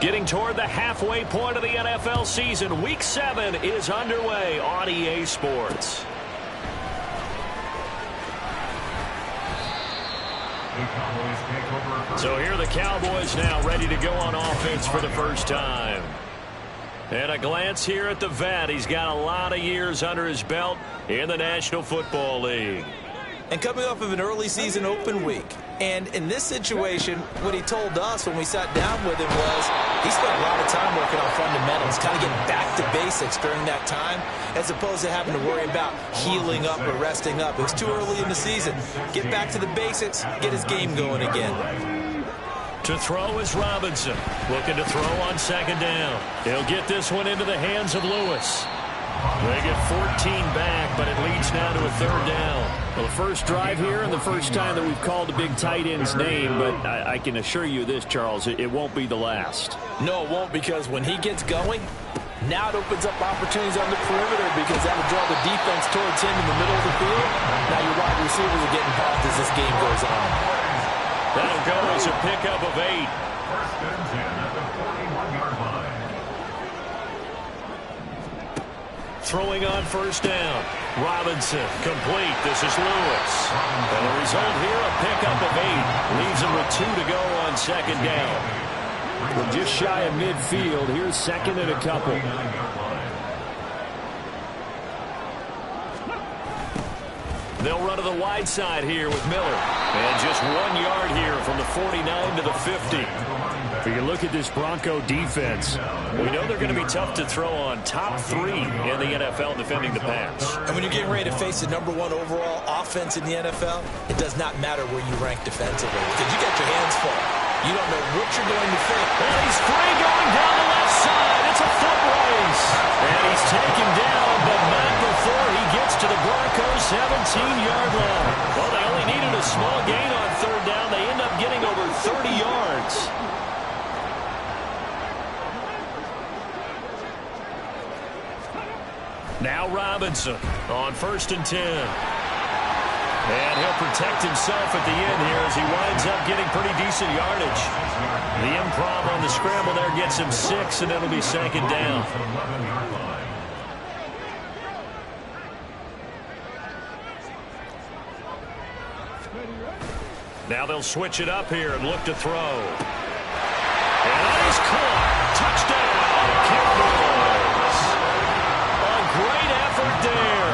Getting toward the halfway point of the NFL season. Week 7 is underway on EA Sports. So here are the Cowboys now ready to go on offense for the first time. And a glance here at the vet. He's got a lot of years under his belt in the National Football League. And coming off of an early season open week. And in this situation, what he told us when we sat down with him was he spent a lot of time working on fundamentals, kind of getting back to basics during that time, as opposed to having to worry about healing up or resting up. It was too early in the season. Get back to the basics, get his game going again. To throw is Robinson. Looking to throw on second down. He'll get this one into the hands of Lewis. They get 14 back, but it leads now to a third down. Well, the first drive here and the first time that we've called a big tight end's name, but I can assure you this, Charles, it won't be the last. No, it won't, because when he gets going, now it opens up opportunities on the perimeter because that'll draw the defense towards him in the middle of the field. Now your wide receivers are getting popped as this game goes on. That'll go as a pickup of 8. First and 10 at the 41-yard line. Throwing on first down. Robinson, complete. This is Lewis. And the result here, a pickup of 8. Leaves him with 2 to go on second down. We're just shy of midfield. Here's second and a couple. They'll run to the wide side here with Miller. And just 1 yard here from the 49 to the 50. If you look at this Bronco defense, we know they're going to be tough to throw on. Top 3 in the NFL defending the pass. And when you're getting ready to face the #1 overall offense in the NFL, it does not matter where you rank defensively because you got your hands full. You don't know what you're going to face. And he's free going down the left side. It's a foot race. And he's taken down, but not before he gets to the Broncos' 17-yard line. Well, they only needed a small gain on third down. They end up getting over 30 yards. Now Robinson on first and 10. And he'll protect himself at the end here as he winds up getting pretty decent yardage. The improv on the scramble there gets him 6, and it'll be second down. Now they'll switch it up here and look to throw. And he's caught. Touchdown, Cowboys. A great effort there.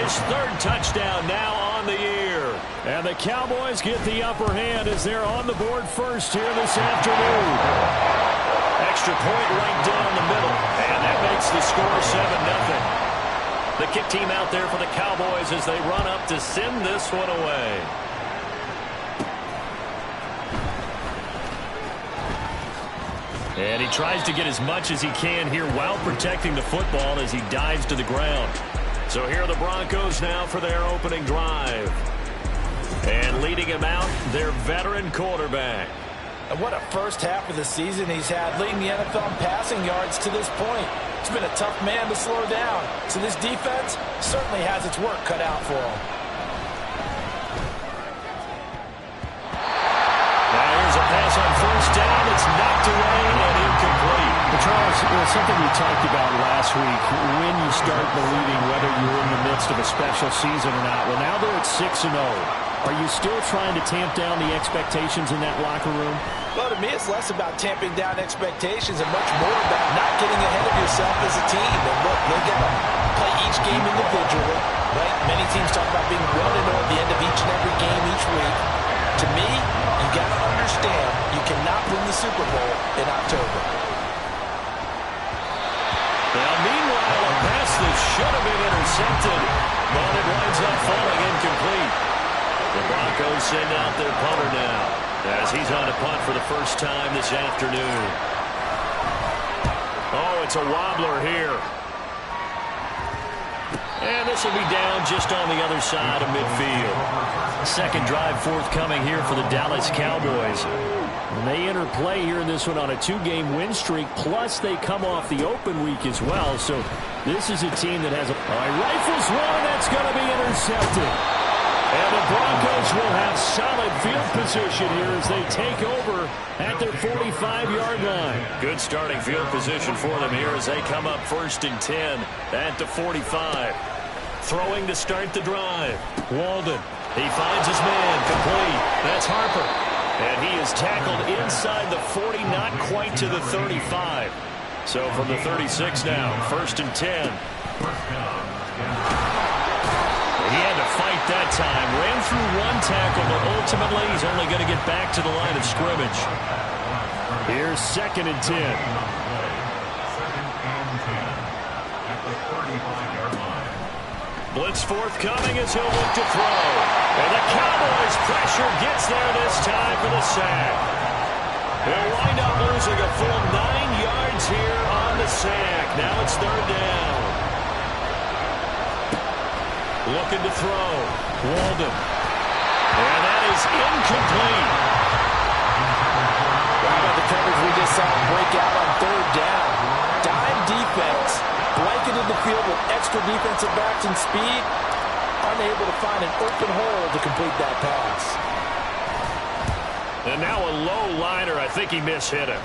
His 3rd touchdown now on the year. And the Cowboys get the upper hand as they're on the board first here this afternoon. Extra point right down the middle. And that makes the score 7-0. The kick team out there for the Cowboys as they run up to send this one away. And he tries to get as much as he can here while protecting the football as he dives to the ground. So here are the Broncos now for their opening drive. And leading him out, their veteran quarterback. And what a first half of the season he's had, leading the NFL in passing yards to this point. It's been a tough man to slow down. So this defense certainly has its work cut out for him. Now here's a pass on first down. It's knocked away and incomplete. But Charles, something we talked about last week, when you start believing whether you're in the midst of a special season or not. Well, now they're at 6-0. Are you still trying to tamp down the expectations in that locker room? Well, to me, it's less about tamping down expectations and much more about not getting ahead of yourself as a team. And look, they got to play each game individually, right? Many teams talk about being 1-0 at the end of each and every game each week. To me, you got to understand you cannot win the Super Bowl in October. Now, meanwhile, a pass that should have been intercepted, but it winds up falling incomplete. The Broncos send out their punter now as he's on a punt for the first time this afternoon. Oh, it's a wobbler here. And this will be down just on the other side of midfield. Second drive forthcoming here for the Dallas Cowboys. And they enter play here in this one on a 2-game win streak, plus they come off the open week as well. So this is a team that has a rifles one, that's going to be intercepted. And the Broncos will have solid field position here as they take over at their 45-yard line. Good starting field position for them here as they come up 1st and 10 at the 45. Throwing to start the drive. Walden. He finds his man. Complete. That's Harper. And he is tackled inside the 40, not quite to the 35. So from the 36 now, 1st and 10. He had to fight that time. Ran through one tackle, but ultimately he's only going to get back to the line of scrimmage. Here's 2nd and 10. Blitz forthcoming as he'll look to throw. And the Cowboys pressure gets there this time for the sack. He'll wind up losing a full 9 yards here on the sack. Now it's 3rd down. Looking to throw. Walden. And that is incomplete. How about the coverage we just saw break out on 3rd down? Dime defense, blanketed the field with extra defensive backs and speed, unable to find an open hole to complete that pass. And now a low liner. I think he mishit him.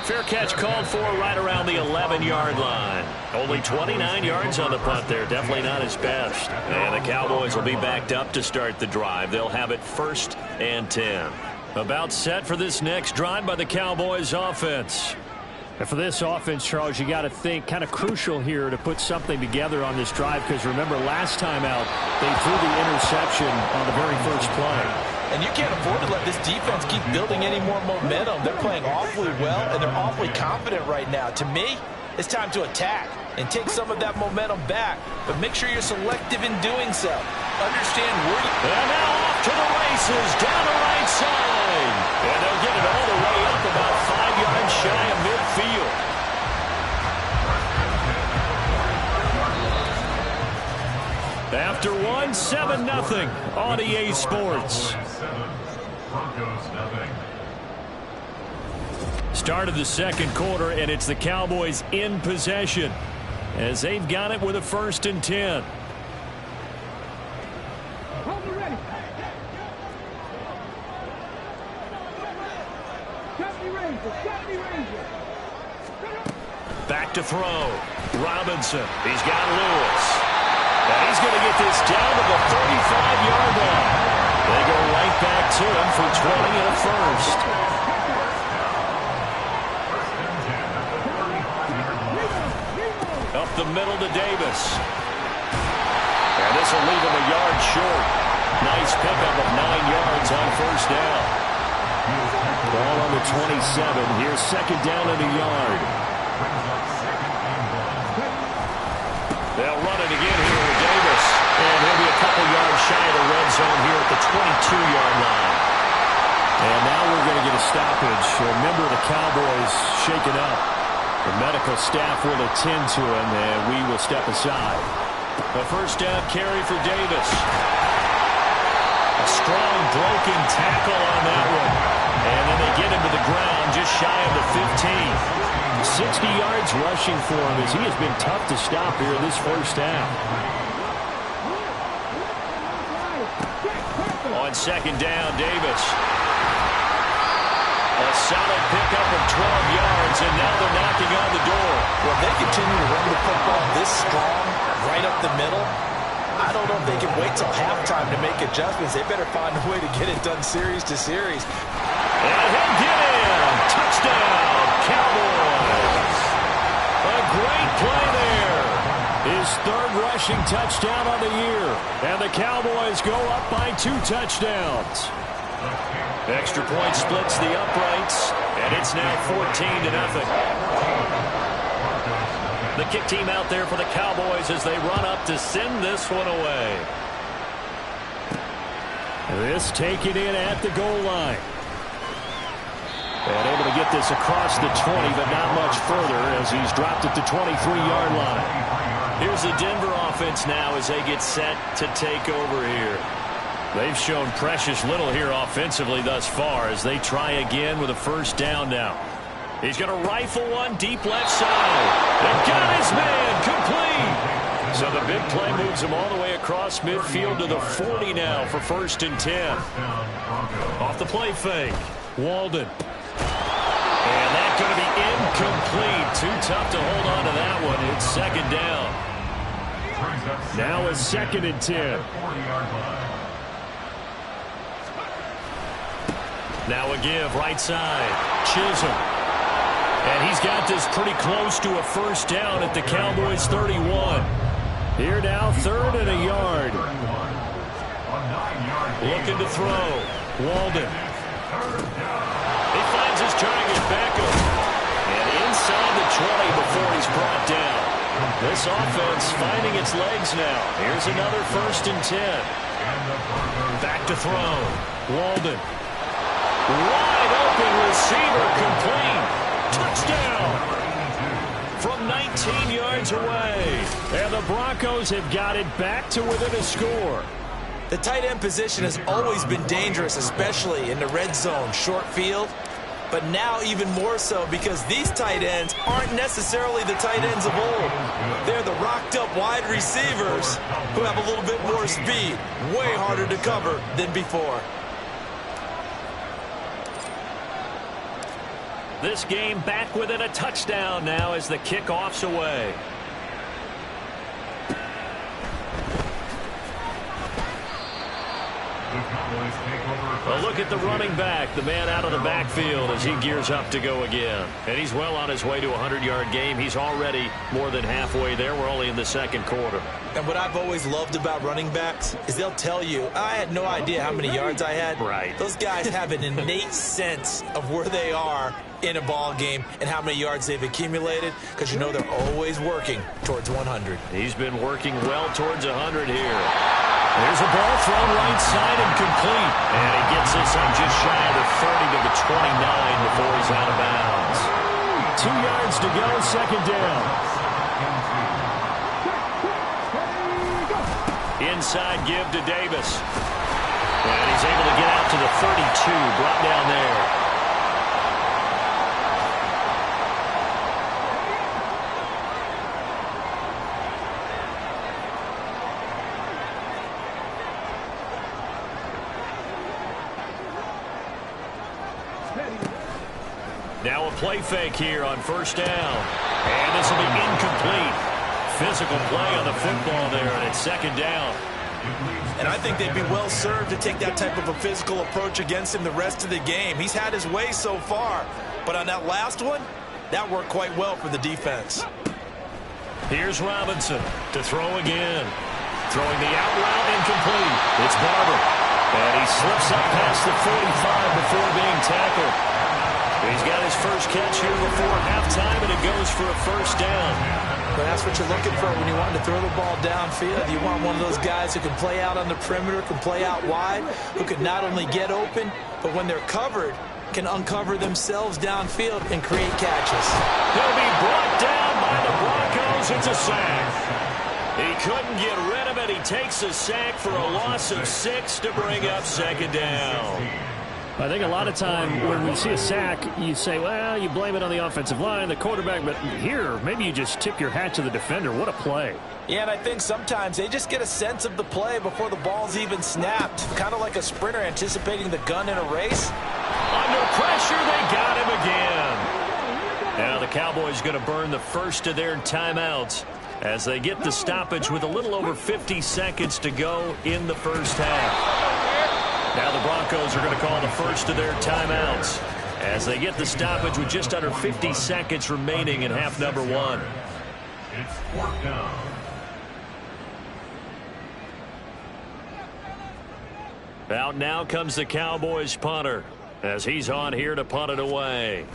Fair catch called for right around the 11-yard line. Only 29 yards on the punt there. Definitely not his best. And the Cowboys will be backed up to start the drive. They'll have it 1st and 10. About set for this next drive by the Cowboys offense. And for this offense, Charles, you got to think kind of crucial here to put something together on this drive because remember last time out they threw the interception on the very first play. And you can't afford to let this defense keep building any more momentum. They're playing awfully well, and they're awfully confident right now. To me, it's time to attack and take some of that momentum back. But make sure you're selective in doing so. Understand where you... And now off to the races, down the right side. And they'll get it all the way up about 5 yards shy of midfield. After one, 7-0 on EA Sports. Start of the 2nd quarter, and it's the Cowboys in possession as they've got it with a 1st and 10. Back to throw. Robinson. He's got Lewis. And he's going to get this down to the 35-yard line. They go right back to him for 20 and a 1st. Up the middle to Davis. And this will leave him a yard short. Nice pickup of 9 yards on 1st down. Ball on the 27. Here's 2nd down and a yard. They'll run it again here with Davis. And he'll be a couple yards shy of the red zone here at the 22-yard line. And now we're going to get a stoppage. Remember, the Cowboys shaken up. The medical staff will attend to him, and we will step aside. A 1st down carry for Davis. A strong broken tackle on that one. And then they get him to the ground just shy of the 15. 60 yards rushing for him as he has been tough to stop here in this 1st half. On 2nd down, Davis. A solid pickup of 12 yards, and now they're knocking on the door. Well, they continue to run the football this strong, right up the middle. I don't know if they can wait till halftime to make adjustments. They better find a way to get it done series to series. And he'll get in. Touchdown, Cowboys. A great play there. His 3rd rushing touchdown on the year. And the Cowboys go up by 2 touchdowns. Extra point splits the uprights, and it's now 14-0. The kick team out there for the Cowboys as they run up to send this one away. This taken in at the goal line. And able to get this across the 20, but not much further as he's dropped it to 23-yard line. Here's the Denver offense now as they get set to take over here. They've shown precious little here offensively thus far as they try again with a 1st down now. He's going to rifle one deep left side. They got his man complete. So the big play moves him all the way across midfield to the 40 now for 1st and 10. Off the play fake. Walden. And that's going to be incomplete. Too tough to hold on to that one. It's 2nd down. Now it's 2nd and 10. Now a give right side. Chisholm. And he's got this pretty close to a 1st down at the Cowboys 31. Here now, 3rd and a yard. Looking to throw. Walden. He finds his target Beckham. And inside the 20 before he's brought down. This offense finding its legs now. Here's another 1st and 10. Back to throw. Walden. Wide open receiver complete. Touchdown. From 19 yards away. And the Broncos have got it back to within a score. The tight end position has always been dangerous, especially in the red zone, short field. But now even more so because these tight ends aren't necessarily the tight ends of old. They're the rocked-up wide receivers who have a little bit more speed. Way harder to cover than before. This game back within a touchdown now as the kickoff's away. A look at the running back, the man out of the backfield as he gears up to go again. And he's well on his way to a 100-yard game. He's already more than halfway there. We're only in the 2nd quarter. And what I've always loved about running backs is they'll tell you, I had no idea how many yards I had. Right. Those guys have an innate sense of where they are in a ball game and how many yards they've accumulated because you know they're always working towards 100. He's been working well towards 100 here. There's a ball thrown right side and complete. And he gets this up just shy of the 30 to the 29 before he's out of bounds. 2 yards to go, 2nd down. Inside give to Davis. And he's able to get out to the 32, brought down there. Now a play fake here on 1st down. And this will be incomplete. Physical play on the football there, and it's 2nd down. And I think they'd be well served to take that type of a physical approach against him the rest of the game. He's had his way so far, but on that last one, that worked quite well for the defense. Here's Robinson to throw again. Throwing the out route incomplete. It's Barber. And he slips up past the 45 before being tackled. He's got his first catch here before halftime, and it goes for a 1st down. But that's what you're looking for when you want to throw the ball downfield. You want one of those guys who can play out on the perimeter, can play out wide, who can not only get open, but when they're covered, can uncover themselves downfield and create catches. He'll be brought down by the Broncos. It's a sack. He couldn't get rid of it. He takes a sack for a loss of 6 to bring up 2nd down. I think a lot of time when we see a sack, you say, well, you blame it on the offensive line, the quarterback, but here, maybe you just tip your hat to the defender. What a play. Yeah, and I think sometimes they just get a sense of the play before the ball's even snapped, kind of like a sprinter anticipating the gun in a race. Under pressure, they got him again. Now the Cowboys going to burn the first of their timeouts as they get the stoppage with a little over 50 seconds to go in the 1st half. Now the Broncos are going to call the first of their timeouts as they get the stoppage with just under 50 seconds remaining in half number 1. It's 4th down. Out now comes the Cowboys punter as he's on here to punt it away.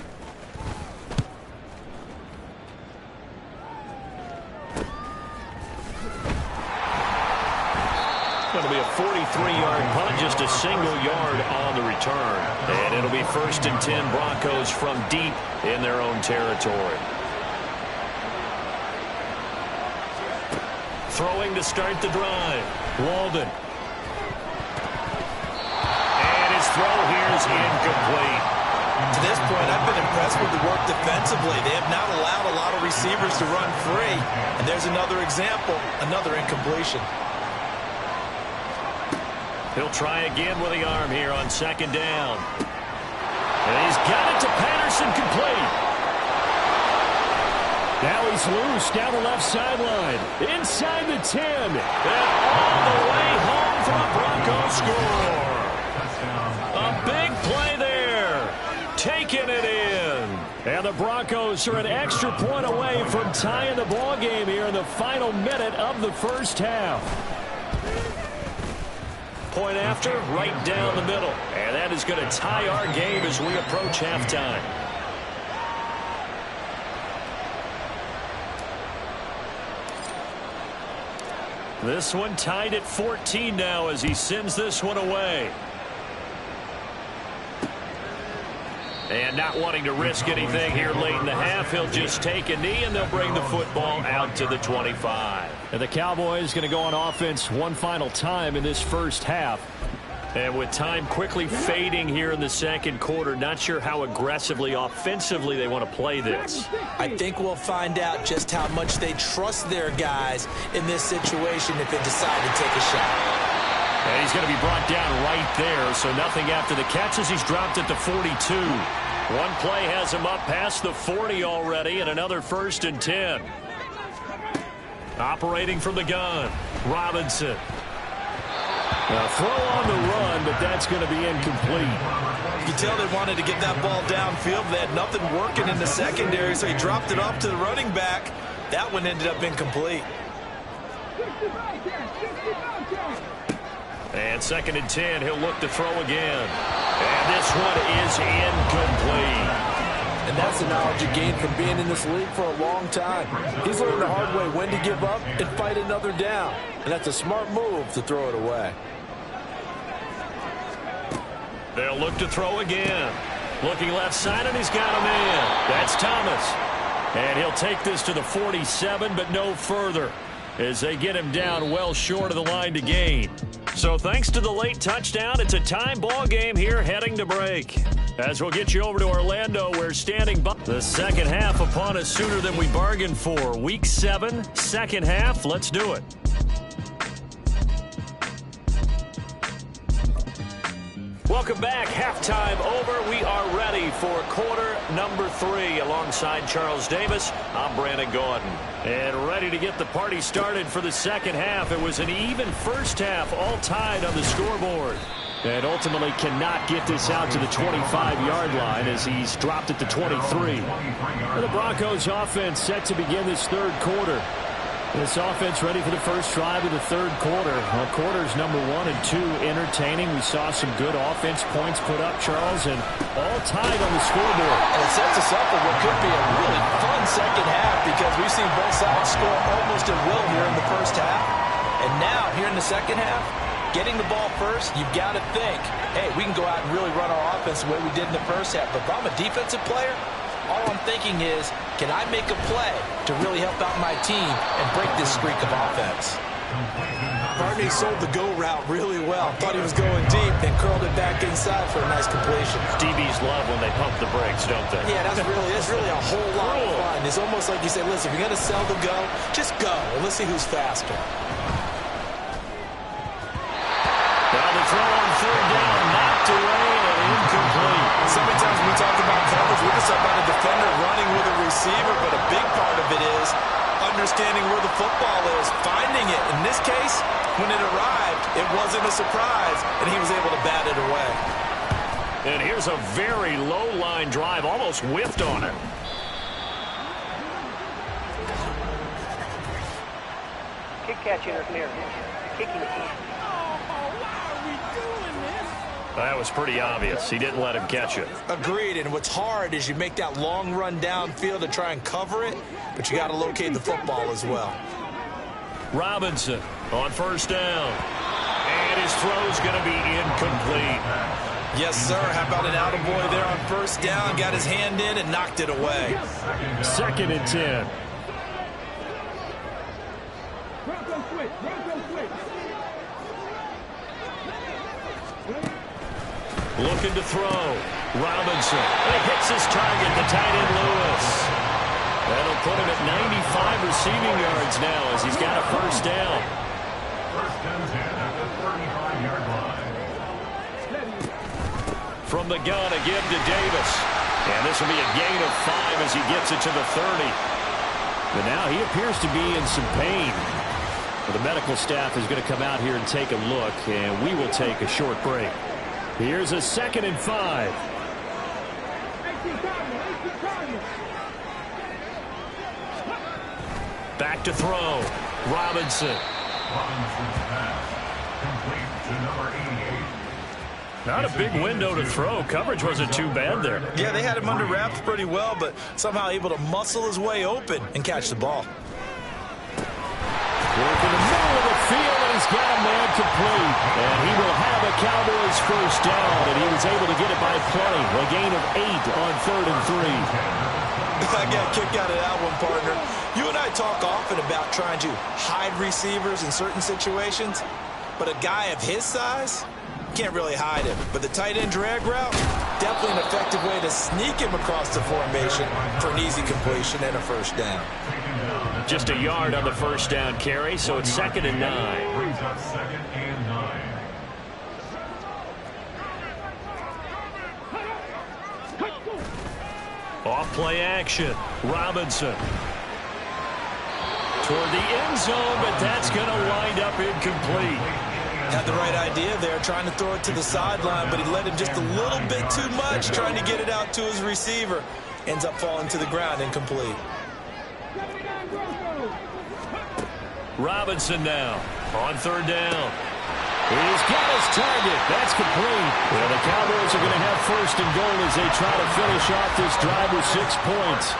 Going to be a 43-yard punt, just a single yard on the return. And it'll be 1st and 10 Broncos from deep in their own territory. Throwing to start the drive. Walden. And his throw here is incomplete. To this point, I've been impressed with the work defensively. They have not allowed a lot of receivers to run free. And there's another example, another incompletion. He'll try again with the arm here on second down. And he's got it to Patterson, complete. Now he's loose down the left sideline. Inside the 10. And all the way home for a Broncos score. A big play there. Taking it in. And the Broncos are an extra point away from tying the ball game here in the final minute of the first half. Point after, right down the middle. And that is going to tie our game as we approach halftime. This one tied at 14 now as he sends this one away. And not wanting to risk anything here late in the half, he'll just take a knee and they'll bring the football out to the 25. And the Cowboys going to go on offense one final time in this first half. And with time quickly fading here in the second quarter, not sure how aggressively, offensively they want to play this. I think we'll find out just how much they trust their guys in this situation if they decide to take a shot. And he's going to be brought down right there, so nothing after the catch as he's dropped at the 42. One play has him up past the 40 already, and another 1st and 10. Operating from the gun, Robinson. A throw on the run, but that's going to be incomplete. You can tell they wanted to get that ball downfield. They had nothing working in the secondary, so he dropped it off to the running back. That one ended up incomplete. And 2nd and 10, he'll look to throw again. And this one is incomplete. And that's the knowledge he gained from being in this league for a long time. He's learned the hard way when to give up and fight another down. And that's a smart move to throw it away. They'll look to throw again. Looking left side, and he's got a man. That's Thomas. And he'll take this to the 47, but no further, as they get him down well short of the line to gain. So thanks to the late touchdown, it's a tie ball game here heading to break. As we'll get you over to Orlando, we're standing by. The second half upon us sooner than we bargained for. Week 7, second half. Let's do it. Welcome back. Halftime over. We are ready for quarter number 3. Alongside Charles Davis, I'm Brandon Gordon. And ready to get the party started for the second half. It was an even first half, all tied on the scoreboard. And ultimately cannot get this out to the 25-yard line as he's dropped it to 23. And the Broncos offense set to begin this third quarter. This offense ready for the first drive of the third quarter. Well, quarters number 1 and 2 entertaining. We saw some good offense points put up, Charles, and all tied on the scoreboard. And it sets us up for what could be a really fun second half because we've seen both sides score almost at will here in the first half. And now, here in the second half, getting the ball first, you've got to think, hey, we can go out and really run our offense the way we did in the first half. But if I'm a defensive player, all I'm thinking is, can I make a play to really help out my team and break this streak of offense? Barney sold the go route really well. Thought he was going deep, then curled it back inside for a nice completion. DBs love when they pump the brakes, don't they? Yeah, that's really a whole lot of fun. It's almost like you say, listen, if you're going to sell the go, just go. And let's see who's faster. Now the throw on third down, knocked away and incomplete. So many times when we talk about coverage, we're just talking about a defender running with a receiver, but a big part of it is understanding where the football is, finding it. In this case, when it arrived, it wasn't a surprise, and he was able to bat it away. And here's a very low-line drive, almost whiffed on it. Kick catch interference. Kicking team. That was pretty obvious. He didn't let him catch it. Agreed, and what's hard is you make that long run downfield to try and cover it, but you got to locate the football as well. Robinson on first down. And his throw's going to be incomplete. Yes, sir. How about an attaboy there on first down? Got his hand in and knocked it away. 2nd and 10. Looking to throw. Robinson. And he hits his target, the tight end Lewis. That'll put him at 95 receiving yards now as he's got a first down. First and 10 at the 35-yard line. From the gun, a give to Davis. And this will be a gain of 5 as he gets it to the 30. But now he appears to be in some pain. The medical staff is going to come out here and take a look, and we will take a short break. Here's a 2nd and 5. Back to throw. Robinson. Robinson's pass. Complete to number 88. Not a big window to throw. Coverage wasn't too bad there. Yeah, they had him under wraps pretty well, but somehow able to muscle his way open and catch the ball. Work in the middle of the field, and he's got a man complete. And he will have a Cowboys first down, and he was able to get it by plenty. A gain of 8 on 3rd and 3. I got a kick out of that one, partner. You and I talk often about trying to hide receivers in certain situations, but a guy of his size can't really hide him. But the tight end drag route, definitely an effective way to sneak him across the formation for an easy completion and a first down. Just a yard on the first down carry, so it's 2nd and 9. Brings up 2nd and 9. Off play action. Robinson. Toward the end zone, but that's going to wind up incomplete. Had the right idea there, trying to throw it to the sideline, but he let him just a little bit too much, trying to get it out to his receiver. Ends up falling to the ground, incomplete. Robinson now on 3rd down. He's got his target. That's complete. Well, the Cowboys are going to have 1st and goal as they try to finish off this drive with 6 points.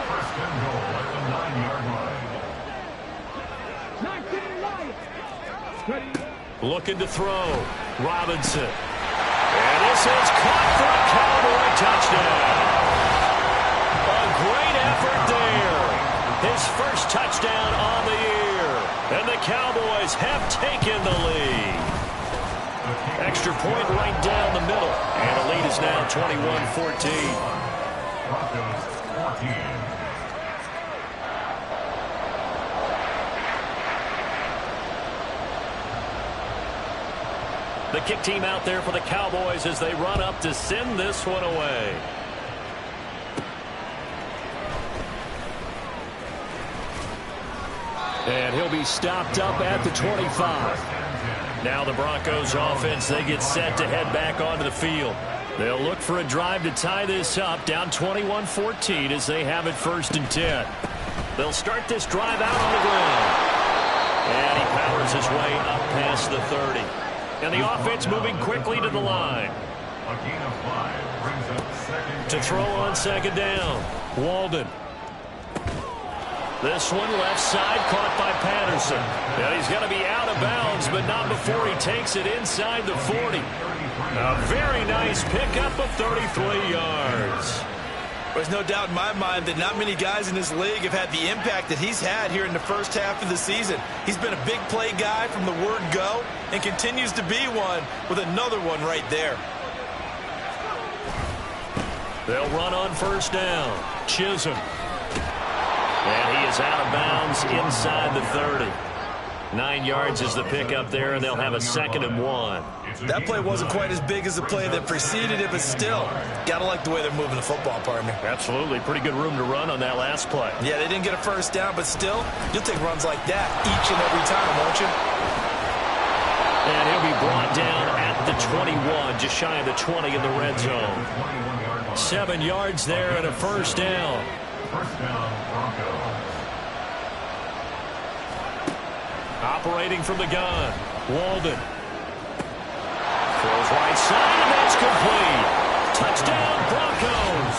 First and goal at the 9-yard line. Looking to throw. Robinson. And this is caught for a Cowboy touchdown. A great effort there. His first touchdown on the year. And the Cowboys have taken the lead. Extra point right down the middle. And the lead is now 21-14. Broncos 14. The kick team out there for the Cowboys as they run up to send this one away. And he'll be stopped up at the 25. Now the Broncos offense, they get set to head back onto the field. They'll look for a drive to tie this up, down 21-14 as they have it 1st and 10. They'll start this drive out on the ground. And he powers his way up past the 30. And the offense moving quickly to the line. A gain of 5 brings up 2nd. To throw on 2nd down. Walden. This one left side caught by Patterson. And he's going to be out of bounds, but not before he takes it inside the 40. A very nice pickup of 33 yards. There's no doubt in my mind that not many guys in this league have had the impact that he's had here in the first half of the season. He's been a big play guy from the word go and continues to be one with another one right there. They'll run on 1st down. Chisholm. And he is out of bounds inside the 30. 9 yards is the pickup there, and they'll have a 2nd and 1. That play wasn't quite as big as the play that preceded it, but still, gotta like the way they're moving the football, partner. Absolutely. Pretty good room to run on that last play. Yeah, they didn't get a first down, but still, you'll take runs like that each and every time, won't you? And he'll be brought down at the 21, just shy of the 20 in the red zone. 7 yards there and a first down. First down, Broncos. Operating from the gun, Walden. Throws right side, and that's complete. Touchdown, Broncos.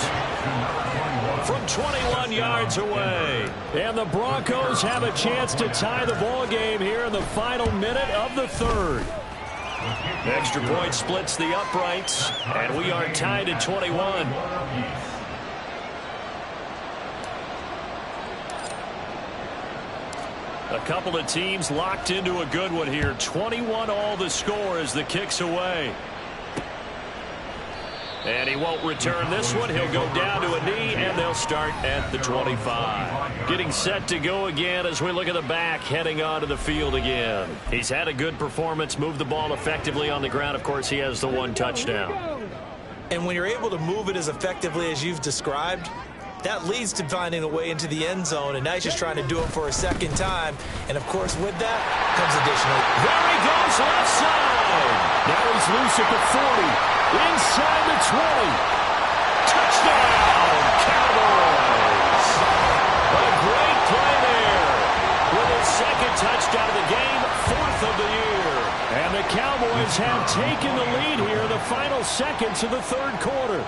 From 21 yards away. And the Broncos have a chance to tie the ball game here in the final minute of the 3rd. Extra point splits the uprights, and we are tied at 21. A couple of teams locked into a good one here. 21 all the score as the kick's away. And he won't return this one. He'll go down to a knee, and they'll start at the 25. Getting set to go again as we look at the back, heading onto the field again. He's had a good performance, moved the ball effectively on the ground. Of course, he has the one touchdown. And when you're able to move it as effectively as you've described, that leads to finding a way into the end zone, and now he's just trying to do it for a second time. And, of course, with that comes additional. There he goes, left side. Now he's loose at the 40. Inside the 20. Touchdown, Cowboys. A great play there. With his second touchdown of the game, 4th of the year. And the Cowboys have taken the lead here in the final seconds of the third quarter.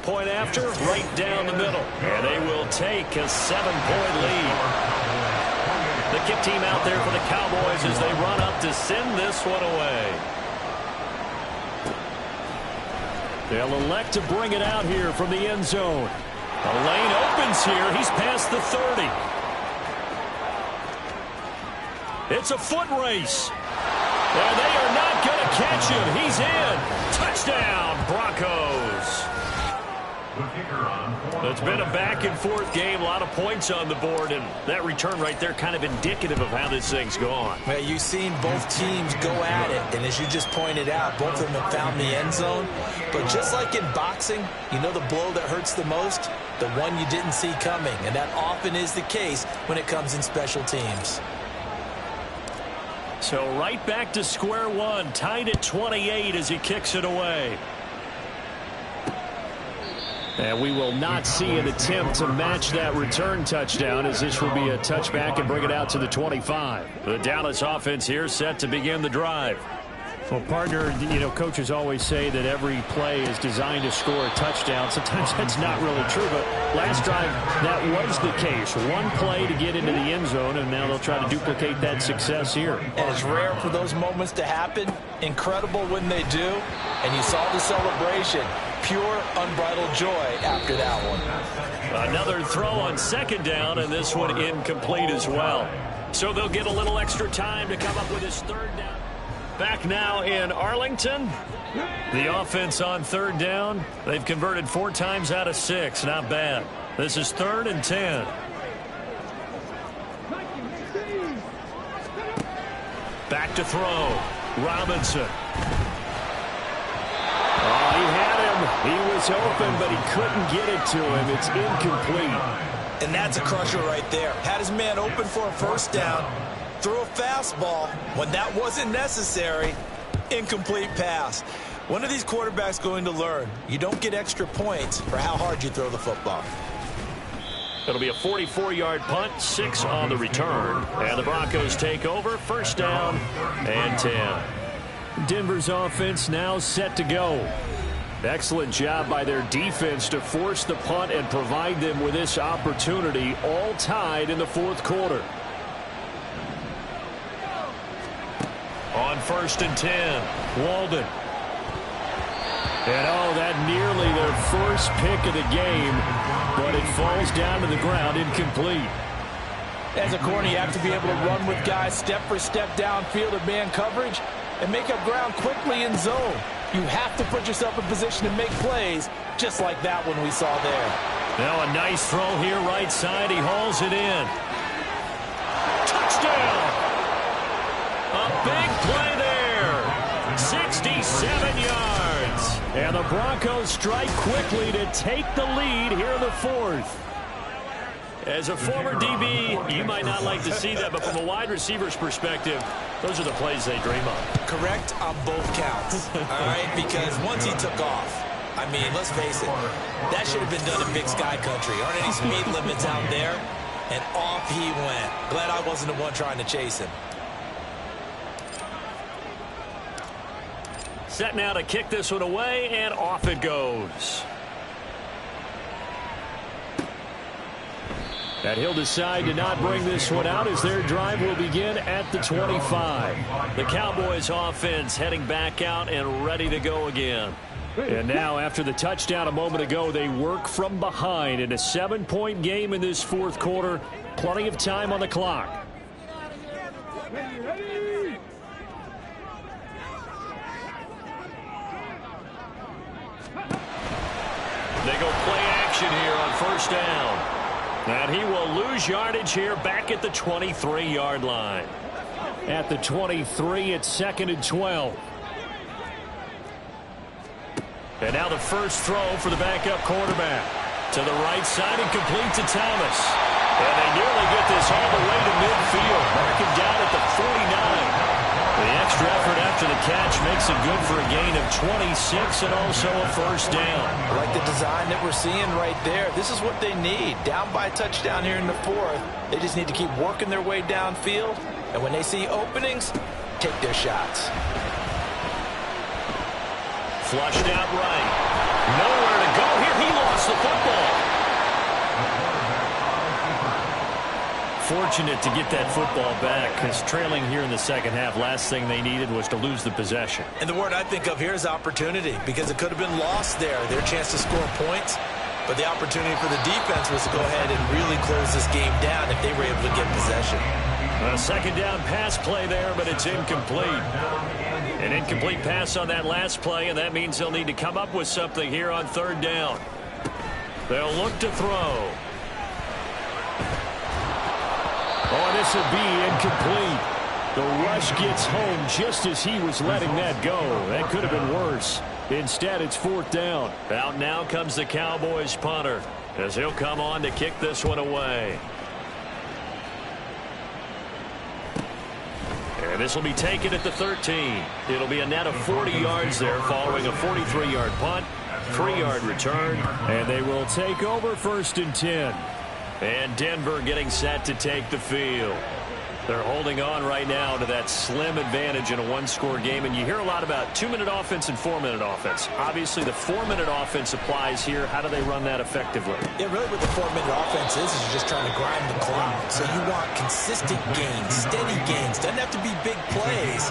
Point after, right down the middle. And they will take a 7-point lead. The kick team out there for the Cowboys as they run up to send this one away. They'll elect to bring it out here from the end zone. A lane opens here. He's past the 30. It's a foot race. And they are not going to catch him. He's in. Touchdown, Broncos. It's been a back-and-forth game, a lot of points on the board, and that return right there kind of indicative of how this thing's gone. Well, you've seen both teams go at it, and as you just pointed out, both of them have found the end zone. But just like in boxing, you know the blow that hurts the most? The one you didn't see coming, and that often is the case when it comes in special teams. So right back to square one, tied at 28 as he kicks it away. And we will not see an attempt to match that return touchdown, as this will be a touchback and bring it out to the 25. The Dallas offense here set to begin the drive. Well, partner, you know, coaches always say that every play is designed to score a touchdown. Sometimes that's not really true, but last drive, that was the case. One play to get into the end zone, and now they'll try to duplicate that success here. And it's rare for those moments to happen. Incredible when they do. And you saw the celebration. Pure, unbridled joy after that one. Another throw on second down, and this one incomplete as well. So they'll get a little extra time to come up with his third down. Back now in Arlington. The offense on third down. They've converted 4 times out of 6. Not bad. This is 3rd and 10. Back to throw. Robinson. Oh, he had him. He was open, but he couldn't get it to him. It's incomplete. And that's a crusher right there. Had his man open for a first down. Threw a fastball when that wasn't necessary. Incomplete pass. When are these quarterbacks going to learn? You don't get extra points for how hard you throw the football. It'll be a 44-yard punt, 6 on the return. And the Broncos take over, first down and 10. Denver's offense now set to go. Excellent job by their defense to force the punt and provide them with this opportunity, all tied in the 4th quarter. On 1st and 10, Walden. And oh, that nearly their first pick of the game, but it falls down to the ground incomplete. As a corner, you have to be able to run with guys step for step downfield in man coverage and make up ground quickly in zone. You have to put yourself in position to make plays, just like that one we saw there. Now a nice throw here right side. He hauls it in. Touchdown! A big play there. 67 yards. And the Broncos strike quickly to take the lead here in the 4th. As a former DB, you might not like to see that, but from a wide receiver's perspective, those are the plays they dream of. Correct on both counts, all right? Because once he took off, I mean, let's face it, that should have been done in Big Sky Country. Aren't any speed limits out there? And off he went. Glad I wasn't the one trying to chase him. Set now to kick this one away, and off it goes. And he'll decide to not bring this one out as their drive will begin at the 25. The Cowboys offense heading back out and ready to go again. And now, after the touchdown a moment ago, they work from behind in a 7-point game in this 4th quarter. Plenty of time on the clock. They go play action here on first down. And he will lose yardage here back at the 23-yard line. At the 23, it's 2nd and 12. And now the first throw for the backup quarterback. To the right side and complete to Thomas. And they nearly get this all the way to midfield. Marking down at the 49. The extra effort after the catch makes it good for a gain of 26 and also a first down. I like the design that we're seeing right there. This is what they need. Down by a touchdown here in the 4th. They just need to keep working their way downfield. And when they see openings, take their shots. Flushed out right. Nowhere to go here. He lost the football. Fortunate to get that football back, because trailing here in the second half, last thing they needed was to lose the possession. And the word I think of here is opportunity, because it could have been lost there. Their chance to score points, but the opportunity for the defense was to go ahead and really close this game down if they were able to get possession. A second down pass play there, but it's incomplete. An incomplete pass on that last play, and that means they'll need to come up with something here on third down. They'll look to throw. Oh, this will be incomplete. The rush gets home just as he was letting that go. That could have been worse. Instead, it's 4th down. Out now comes the Cowboys punter, as he'll come on to kick this one away. And this will be taken at the 13. It'll be a net of 40 yards there following a 43-yard punt, 3-yard return. And they will take over 1st and 10. And Denver getting set to take the field. They're holding on right now to that slim advantage in a one-score game. And you hear a lot about 2-minute offense and 4-minute offense. Obviously, the 4-minute offense applies here. How do they run that effectively? Yeah, really what the 4-minute offense is you're just trying to grind the clock. So you want consistent gains, steady gains. Doesn't have to be big plays,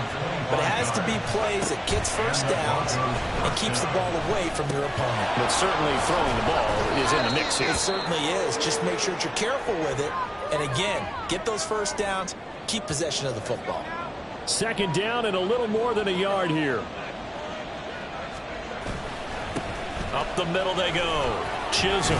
but it has to be plays that gets first downs and keeps the ball away from your opponent. But certainly throwing the ball is in the mix here. It certainly is. Just make sure that you're careful with it. And again, get those first downs, keep possession of the football. 2nd down and a little more than a yard here. Up the middle they go. Chisholm.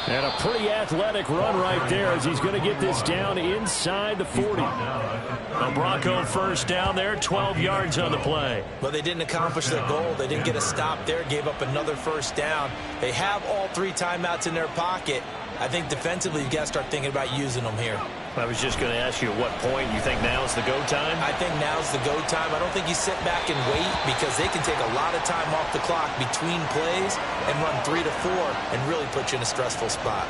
And a pretty athletic run right there as he's going to get this down inside the 40. A Bronco first down there, 12 yards on the play. Well, they didn't accomplish their goal. They didn't get a stop there, gave up another first down. They have all 3 timeouts in their pocket. I think defensively, you've got to start thinking about using them here. I was just going to ask you at what point you think now's the go time? I think now's the go time. I don't think you sit back and wait, because they can take a lot of time off the clock between plays and run 3 to 4 and really put you in a stressful spot.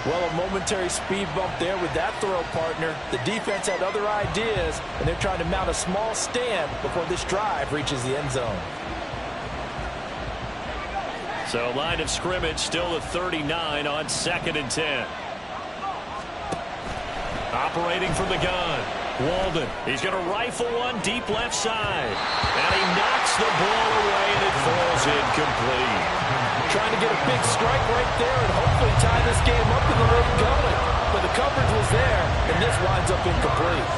Well, a momentary speed bump there with that throw, partner. The defense had other ideas, and they're trying to mount a small stand before this drive reaches the end zone. So line of scrimmage still at 39 on 2nd and 10. Operating from the gun. Walden. He's going to rifle one deep left side. And he knocks the ball away, and it falls incomplete. Trying to get a big strike right there and hopefully tie this game up in the late going. But the coverage was there, and this winds up incomplete.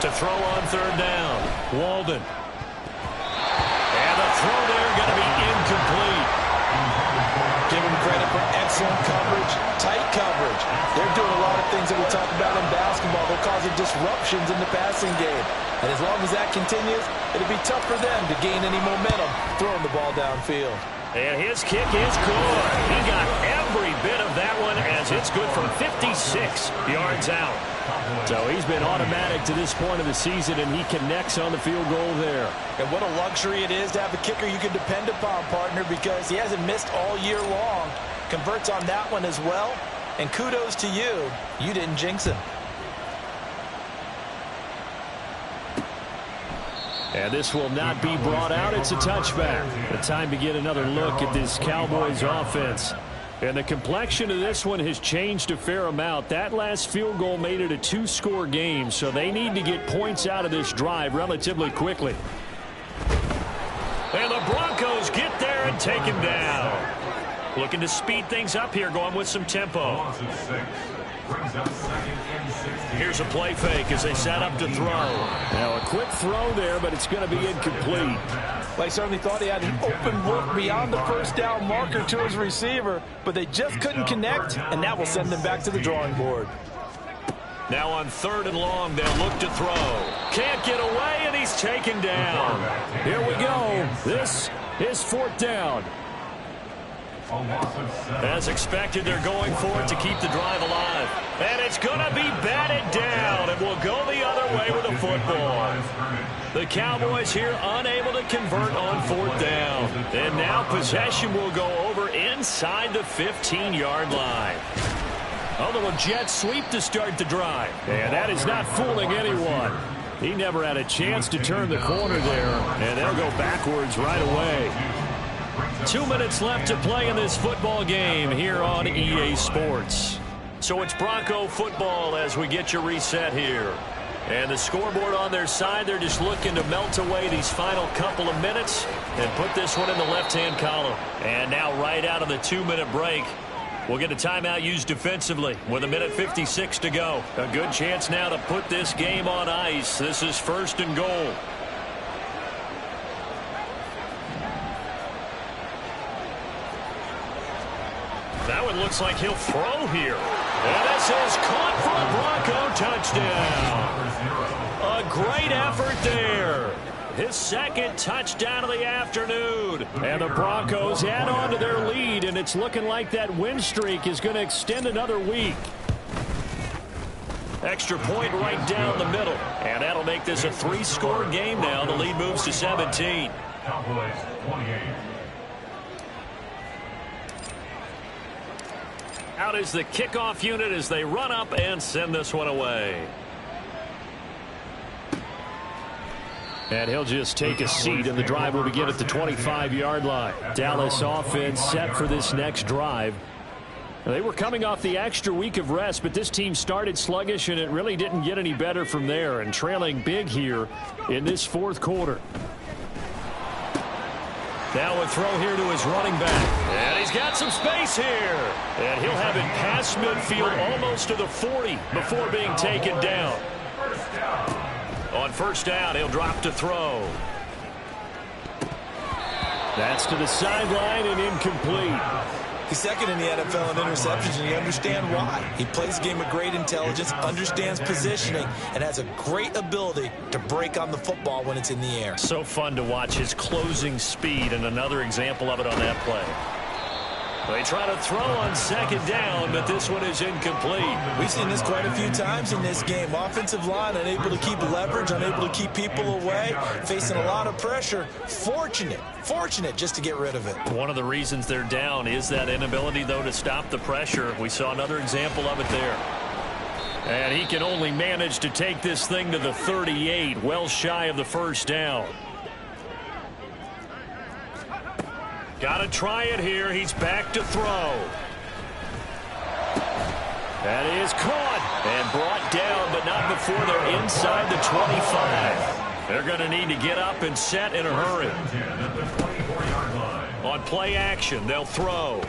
To throw on 3rd down. Walden. And the throw there going to be incomplete. Give them credit for excellent coverage, tight coverage. They're doing a lot of things that we talk about in basketball. They're causing disruptions in the passing game. And as long as that continues, it'll be tough for them to gain any momentum throwing the ball downfield. And his kick is good. He got every bit of that one as it's good from 56 yards out. So he's been automatic to this point of the season, and he connects on the field goal there. And what a luxury it is to have a kicker you can depend upon, partner, because he hasn't missed all year long. Converts on that one as well. And kudos to you. You didn't jinx him. And this will not be brought out. It's a touchback. The time to get another look at this Cowboys offense. And the complexion of this one has changed a fair amount. That last field goal made it a 2-score game, so they need to get points out of this drive relatively quickly. And the Broncos get there and take him down. Looking to speed things up here, going with some tempo. Here's a play fake as they set up to throw. Now a quick throw there, but it's going to be incomplete. Well, he certainly thought he had an open look beyond the first down marker to his receiver, but they just couldn't connect, and that will send them back to the drawing board. Now on 3rd and long, they'll look to throw. Can't get away, and he's taken down. Here we go. This is 4th down. As expected, they're going for it to keep the drive alive. And it's going to be batted down, and will go the other way with the football. The Cowboys here unable to convert on 4th down. And now possession will go over inside the 15-yard line. Oh, the jet sweep to start the drive. And that is not fooling anyone. He never had a chance to turn the corner there, and they'll go backwards right away. 2 minutes left to play in this football game here on EA Sports. So it's Bronco football as we get your reset here. And the scoreboard on their side, they're just looking to melt away these final couple of minutes and put this one in the left-hand column. And now right out of the 2-minute break, we'll get a timeout used defensively with 1:56 to go. A good chance now to put this game on ice. This is 1st and goal. That one looks like he'll throw here. And this is caught for a Bronco touchdown. A great effort there. His 2nd touchdown of the afternoon. And the Broncos add on to their lead, and it's looking like that win streak is going to extend another week. Extra point right down the middle. And that'll make this a 3-score game now. The lead moves to 17. Cowboys 28. Out is the kickoff unit as they run up and send this one away. And he'll just take a seat, and the drive will begin at the 25-yard line. Dallas offense set for this next drive. They were coming off the extra week of rest, but this team started sluggish, and it really didn't get any better from there, and trailing big here in this 4th quarter. Now a throw here to his running back. And he's got some space here. And he'll have it past midfield almost to the 40 before being taken down. On 1st down, he'll drop to throw. That's to the sideline and incomplete. He's 2nd in the NFL in interceptions, and you understand why. He plays a game of great intelligence, understands positioning, and has a great ability to break on the football when it's in the air. So fun to watch his closing speed, and another example of it on that play. They try to throw on 2nd down, but this one is incomplete. We've seen this quite a few times in this game. Offensive line unable to keep leverage, unable to keep people away, facing a lot of pressure. Fortunate just to get rid of it. One of the reasons they're down is that inability, though, to stop the pressure. We saw another example of it there. And he can only manage to take this thing to the 38, well shy of the 1st down. Got to try it here. He's back to throw. That is caught and brought down, but not before they're inside the 25. They're going to need to get up and set in a hurry. On play action, they'll throw.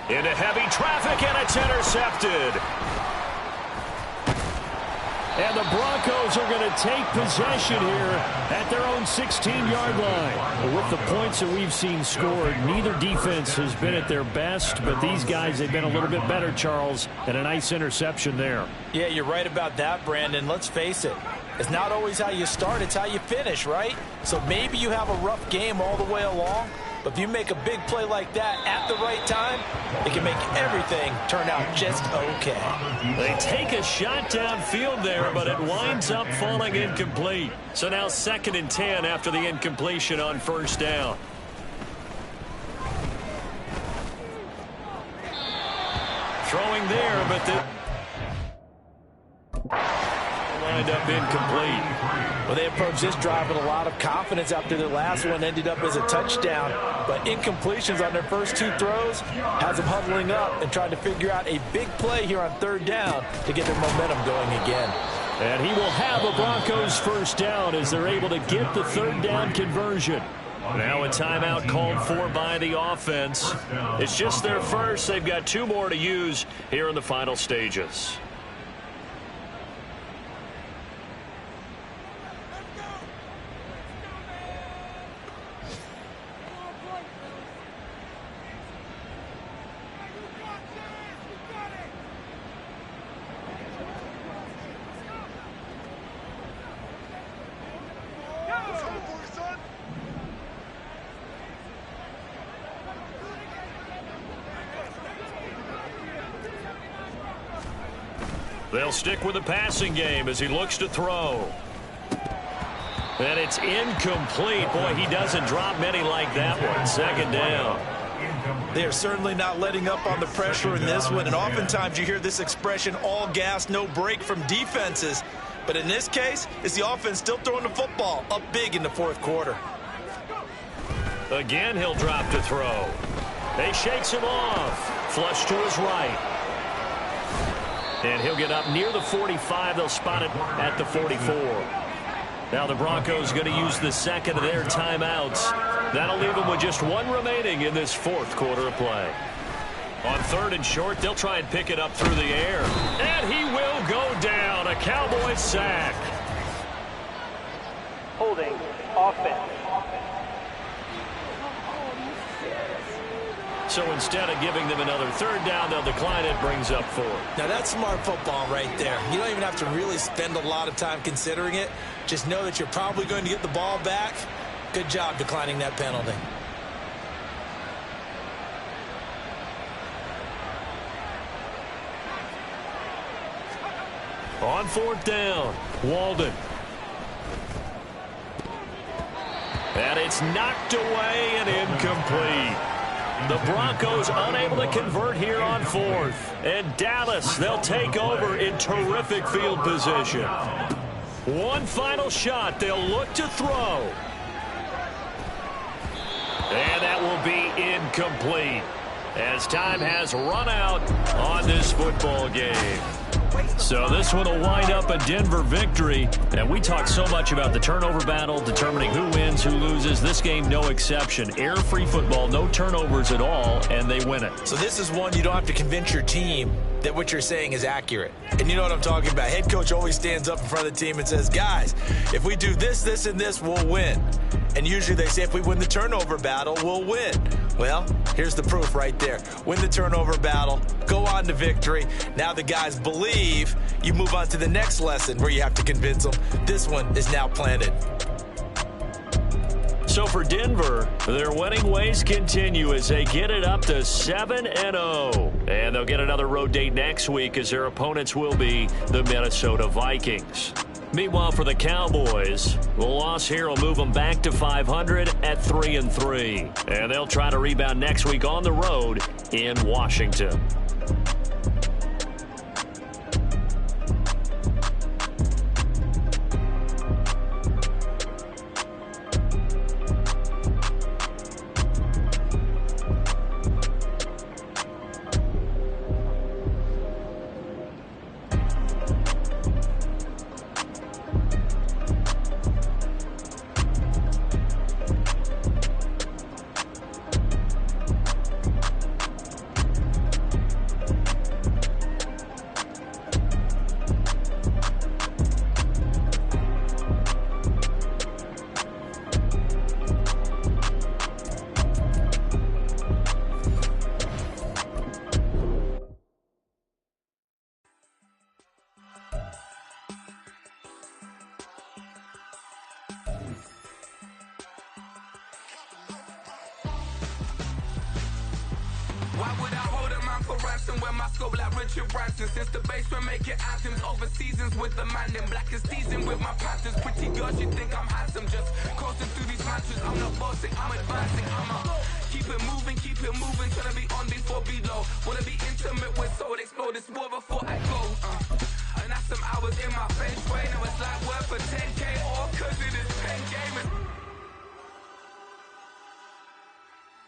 Into heavy traffic, and it's intercepted. And the Broncos are going to take possession here at their own 16-yard line. With the points that we've seen scored, neither defense has been at their best, but these guys have been a little bit better, Charles, and a nice interception there. Yeah, you're right about that, Brandon. Let's face it. It's not always how you start, it's how you finish, right? So maybe you have a rough game all the way along, but if you make a big play like that at the right time, it can make everything turn out just okay. They take a shot downfield there, but it winds up falling incomplete. So now 2nd and 10 after the incompletion on 1st down. Throwing there, but the wind up incomplete. Well, they approached this drive with a lot of confidence after their last one ended up as a touchdown. But incompletions on their first 2 throws has them huddling up and trying to figure out a big play here on 3rd down to get their momentum going again. And he will have a Broncos 1st down as they're able to get the 3rd down conversion. Now a timeout called for by the offense. It's just their first. They've got 2 more to use here in the final stages. They'll stick with the passing game as he looks to throw. And it's incomplete. Boy, he doesn't drop many like that one. Second down. They're certainly not letting up on the pressure in this one, and oftentimes you hear this expression, all gas, no break from defenses. But in this case, it's the offense still throwing the football up big in the fourth quarter. Again, he'll drop to throw. He shakes him off. Flush to his right. And he'll get up near the 45. They'll spot it at the 44. Now the Broncos going to use the second of their timeouts. That'll leave them with just one remaining in this fourth quarter of play. On third and short, they'll try and pick it up through the air. And he will go down. A Cowboys sack. Holding offense. So instead of giving them another third down, they'll decline it. Brings up fourth. Now that's smart football right there. You don't even have to really spend a lot of time considering it. Just know that you're probably going to get the ball back. Good job declining that penalty. On fourth down, Walden. And it's knocked away and incomplete. The Broncos unable to convert here on fourth. And Dallas, they'll take over in terrific field position. One final shot. They'll look to throw. And that will be incomplete as time has run out on this football game. So this one will wind up a Denver victory. And we talked so much about the turnover battle, determining who wins, who loses. This game, no exception. Error-free football, no turnovers at all, and they win it. So this is one you don't have to convince your team that what you're saying is accurate. And you know what I'm talking about. Head coach always stands up in front of the team and says, guys, if we do this, this, and this, we'll win. And usually they say if we win the turnover battle, we'll win. Well, here's the proof right there. Win the turnover battle, go on to victory. Now the guys believe. You move on to the next lesson where you have to convince them. This one is now planted. So for Denver, their winning ways continue as they get it up to 7-0. And they'll get another road date next week as their opponents will be the Minnesota Vikings. Meanwhile, for the Cowboys, the loss here will move them back to 500 at 3-3. And they'll try to rebound next week on the road in Washington. Why would I hold a man for ransom when my scope like Richard Branson? Since the basement making anthems over seasons with the man in black is seasoned with my patterns. Pretty girls, you think I'm handsome, just coasting through these mantras. I'm not bossing, I'm advancing, keep it moving, trying to be on before below. Wanna be intimate with soul, explode this war before I go. And that's some hours in my feng shui. Now it's like work for 10K, all cause it is pen gaming.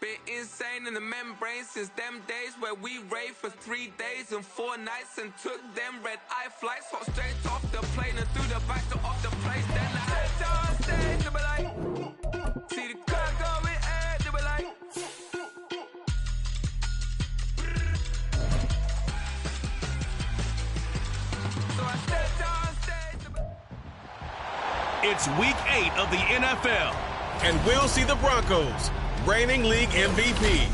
Been insane in the membrane since them days where we raved for 3 days and 4 nights and took them red-eye flights. Hot straight off the plane and through the back door of the place. Then I head on stage, they be like, see the crowd going air, they be like. So I stepped on stage, they be like. It's week 8 of the NFL, and we'll see the Broncos, reigning league MVP.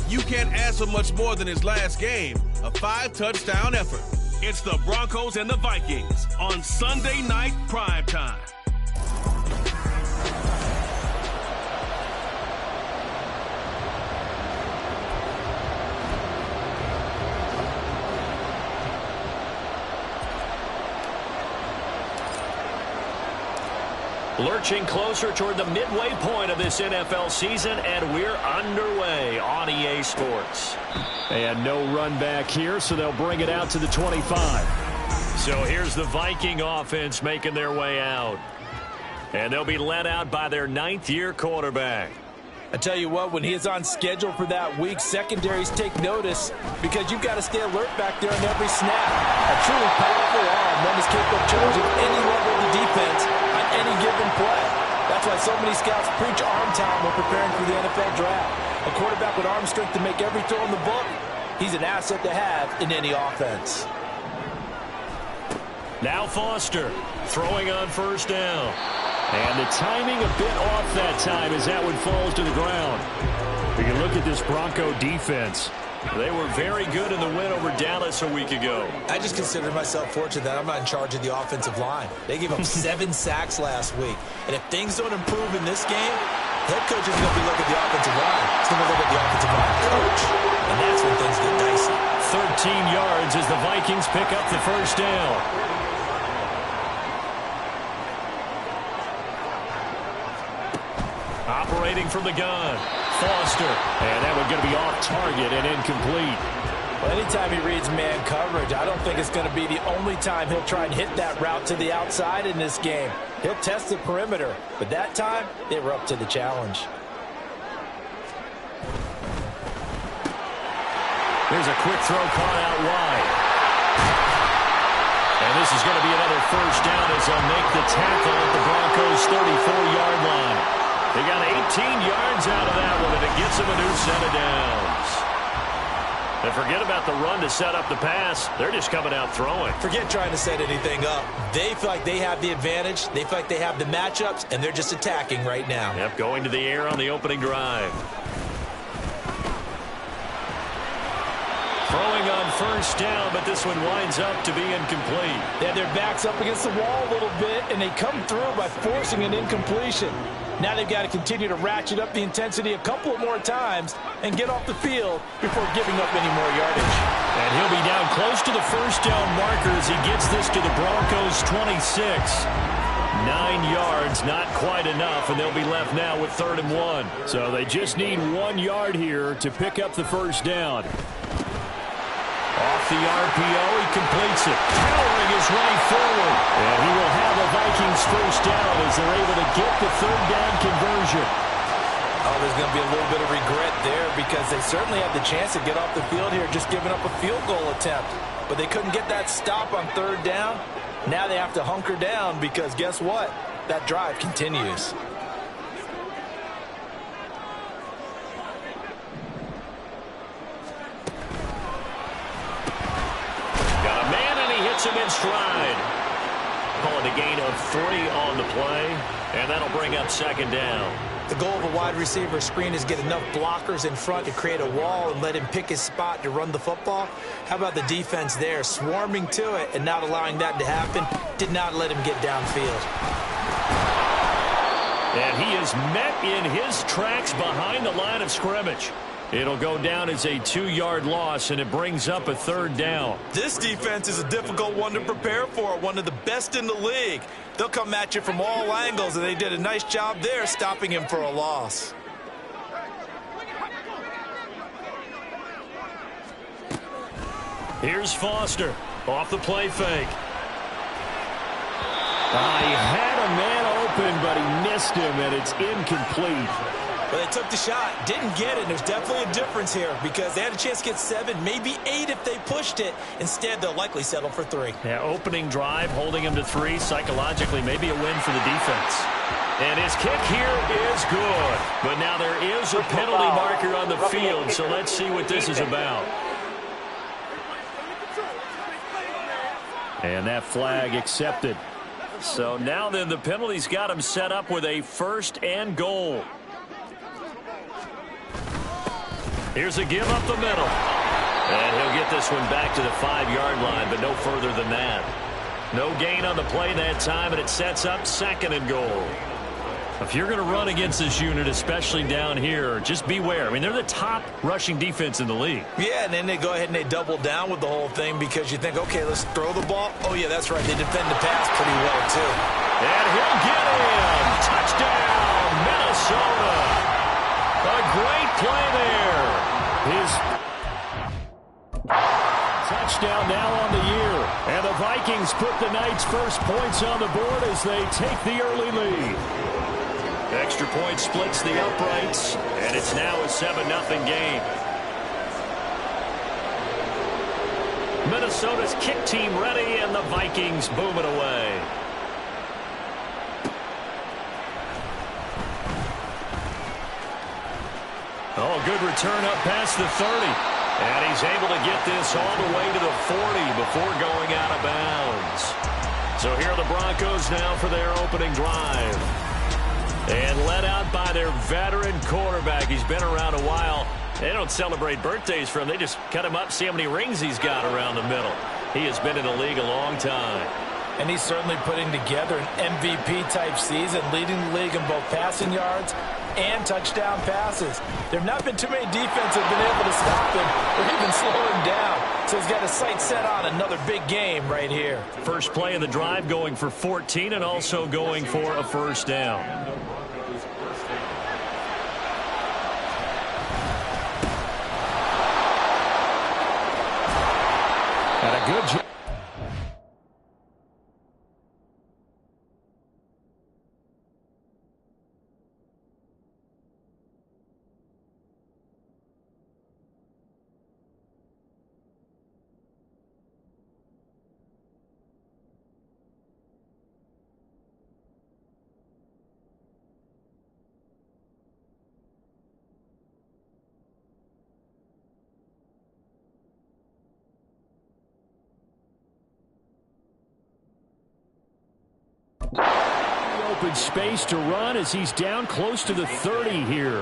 You can't ask for much more than his last game, a 5-touchdown effort. It's the Broncos and the Vikings on Sunday Night Primetime. Lurching closer toward the midway point of this NFL season, and we're underway on EA Sports. And no run back here, so they'll bring it out to the 25. So here's the Viking offense making their way out. And they'll be led out by their 9th-year quarterback. I tell you what, when he is on schedule for that week, secondaries take notice because you've got to stay alert back there on every snap. A truly powerful arm, one is capable of challenging any level of the defense on any given play. That's why so many scouts preach arm time when preparing for the NFL draft. A quarterback with arm strength to make every throw in the book, he's an asset to have in any offense. Now Foster throwing on first down. And the timing a bit off that time as that one falls to the ground. We can look at this Bronco defense. They were very good in the win over Dallas a week ago. I just consider myself fortunate that I'm not in charge of the offensive line. They gave up 7 sacks last week. And if things don't improve in this game, head coach isn't going to be looking at the offensive line. He's going to look at the offensive line coach. And that's when things get dicey. 13 yards as the Vikings pick up the first down. Operating from the gun, Foster. And that one going to be off target and incomplete. Well, anytime he reads man coverage, I don't think it's going to be the only time he'll try and hit that route to the outside in this game. He'll test the perimeter, but that time, they were up to the challenge. Here's a quick throw caught out wide. And this is going to be another first down as they'll make the tackle at the Broncos' 34-yard line. They got 18 yards out of that one, and it gets them a new set of downs. And forget about the run to set up the pass. They're just coming out throwing. Forget trying to set anything up. They feel like they have the advantage. They feel like they have the matchups, and they're just attacking right now. Yep, going to the air on the opening drive. Throwing on first down, but this one winds up to be incomplete. They had their backs up against the wall a little bit, and they come through by forcing an incompletion. Now they've got to continue to ratchet up the intensity a couple of more times and get off the field before giving up any more yardage. And he'll be down close to the first down marker as he gets this to the Broncos' 26. 9 yards, not quite enough, and they'll be left now with 3rd and 1. So they just need 1 yard here to pick up the first down. Off the RPO, he completes it. Powering his way forward. And he will have a Vikings first down as they're able to get the 3rd down conversion. Oh, there's going to be a little bit of regret there because they certainly had the chance to get off the field here, just giving up a field goal attempt. But they couldn't get that stop on 3rd down. Now they have to hunker down because guess what? That drive continues. Him in stride. Call it a gain of 3 on the play, and that'll bring up 2nd down. The goal of a wide receiver screen is get enough blockers in front to create a wall and let him pick his spot to run the football. How about the defense there, swarming to it and not allowing that to happen? Did not let him get downfield. And he is met in his tracks behind the line of scrimmage. It'll go down as a 2-yard loss, and it brings up a 3rd down. This defense is a difficult one to prepare for, one of the best in the league. They'll come at you from all angles, and they did a nice job there stopping him for a loss. Here's Foster off the play fake. He had a man open, but he missed him, and it's incomplete. Well, they took the shot, didn't get it. There's definitely a difference here because they had a chance to get 7, maybe 8 if they pushed it. Instead, they'll likely settle for 3. Yeah, opening drive, holding him to 3. Psychologically, maybe a win for the defense. And his kick here is good. But now there is a penalty marker on the field, so let's see what this is about. And that flag accepted. So now then the penalty's got him set up with a 1st and goal. Here's a give up the middle. And he'll get this one back to the 5-yard line, but no further than that. No gain on the play that time, and it sets up 2nd and goal. If you're going to run against this unit, especially down here, just beware. I mean, they're the top rushing defense in the league. Yeah, and then they go ahead and they double down with the whole thing because you think, okay, let's throw the ball. Oh, yeah, that's right. They defend the pass pretty well, too. And he'll get in. Touchdown, Minnesota. A great play there. His touchdown now on the year. And the Vikings put the Knights' first points on the board as they take the early lead. Extra point splits the uprights, and it's now a 7-0 game. Minnesota's kick team ready, and the Vikings boom it away. Oh, good return up past the 30. And he's able to get this all the way to the 40 before going out of bounds. So here are the Broncos now for their opening drive. And led out by their veteran quarterback. He's been around a while. They don't celebrate birthdays for him. They just cut him up, see how many rings he's got around the middle. He has been in the league a long time. And he's certainly putting together an MVP-type season, leading the league in both passing yards and touchdown passes. There have not been too many defenses have been able to stop him or even slow him down. So he's got his sights set on another big game right here. First play of the drive going for 14 and also going for a first down. And a good job. Open space to run as he's down close to the 30 here.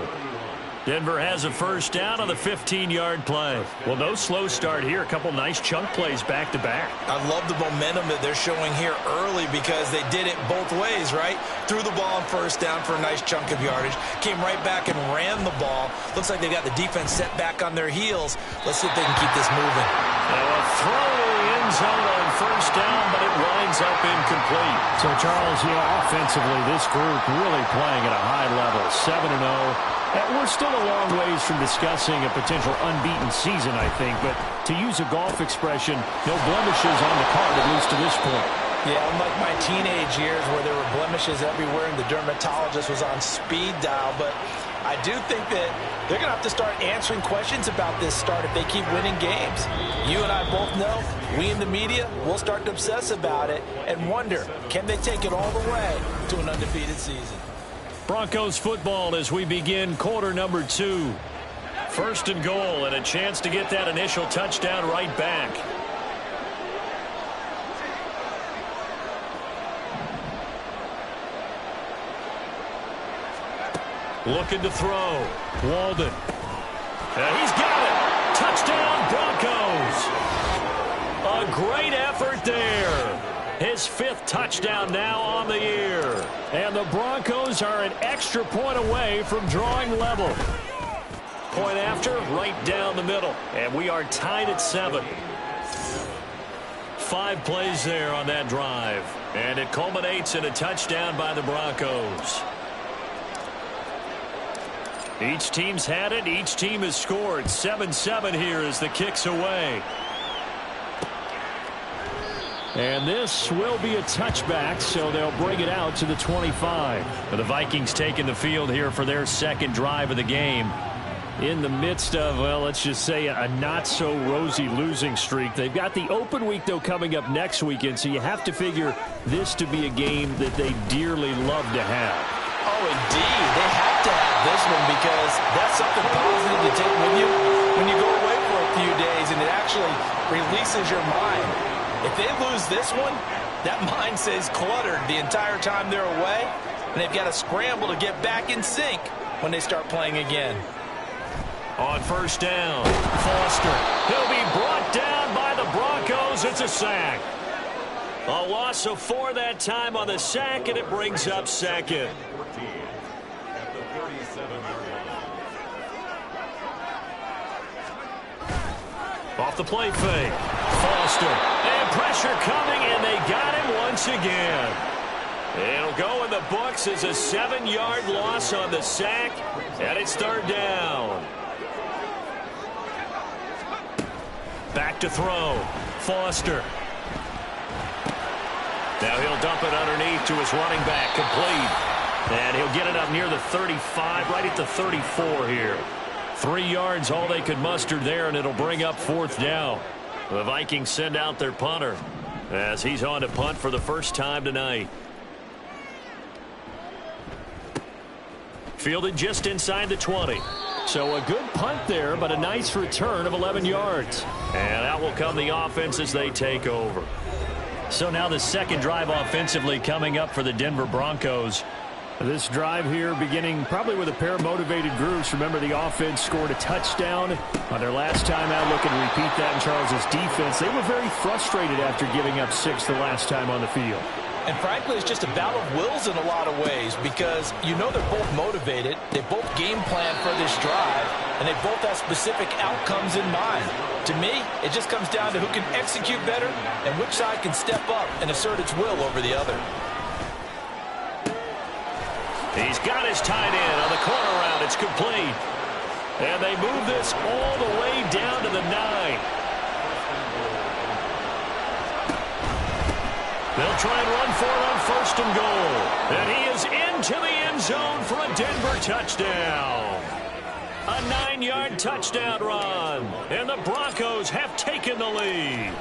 Denver has a first down on the 15-yard play. Well, no slow start here. A couple nice chunk plays back-to-back. I love the momentum that they're showing here early because they did it both ways, right? Threw the ball on first down for a nice chunk of yardage. Came right back and ran the ball. Looks like they got the defense set back on their heels. Let's see if they can keep this moving. Now a throw to the end zone on first down, but it winds up incomplete. So, Charles, offensively, this group really playing at a high level, 7-0. We're still a long ways from discussing a potential unbeaten season, I think, but to use a golf expression, no blemishes on the card, at least to this point. Yeah, unlike my teenage years where there were blemishes everywhere and the dermatologist was on speed dial, but I do think that they're going to have to start answering questions about this start if they keep winning games. You and I both know, we in the media, we'll start to obsess about it and wonder, can they take it all the way to an undefeated season? Broncos football as we begin quarter number 2. First and goal and a chance to get that initial touchdown right back. Looking to throw. Walden. He's got it. Touchdown Broncos. A great effort there. His 5th touchdown now on the year. And the Broncos are an extra point away from drawing level. Point after, right down the middle. And we are tied at 7. 5 plays there on that drive. And it culminates in a touchdown by the Broncos. Each team's had it. Each team has scored. 7-7 here as the kick's away. And this will be a touchback, so they'll bring it out to the 25. But the Vikings taking the field here for their second drive of the game. In the midst of, well, let's just say a not-so-rosy losing streak. They've got the open week, though, coming up next weekend, so you have to figure this to be a game that they dearly love to have. Oh, indeed. They have to have this one because that's something positive to take with you when you go away for a few days, and it actually releases your mind. If they lose this one, that mind stays cluttered the entire time they're away, and they've got to scramble to get back in sync when they start playing again. On first down, Foster. He'll be brought down by the Broncos. It's a sack. A loss of 4 that time on the sack, and it brings up second. Off the play fake. Foster. And pressure coming, and they got him once again. It'll go in the books as a 7-yard loss on the sack, and it's third down. Back to throw. Foster. Now he'll dump it underneath to his running back, complete. And he'll get it up near the 35, right at the 34 here. 3 yards, all they could muster there, and it'll bring up fourth down. The Vikings send out their punter as he's on to punt for the first time tonight. Fielded just inside the 20. So a good punt there, but a nice return of 11 yards. And out will come the offense as they take over. So now the second drive offensively coming up for the Denver Broncos. This drive here beginning probably with a pair of motivated groups. Remember, the offense scored a touchdown on their last time out. Looking to repeat that in Charles' defense. They were very frustrated after giving up 6 the last time on the field. And frankly, it's just a battle of wills in a lot of ways because you know they're both motivated. They both game plan for this drive, and they both have specific outcomes in mind. To me, it just comes down to who can execute better and which side can step up and assert its will over the other. He's got his tight end on the corner route. It's complete. And they move this all the way down to the 9. They'll try and run for it on first and goal. And he is into the end zone for a Denver touchdown. A 9-yard touchdown run. And the Broncos have taken the lead.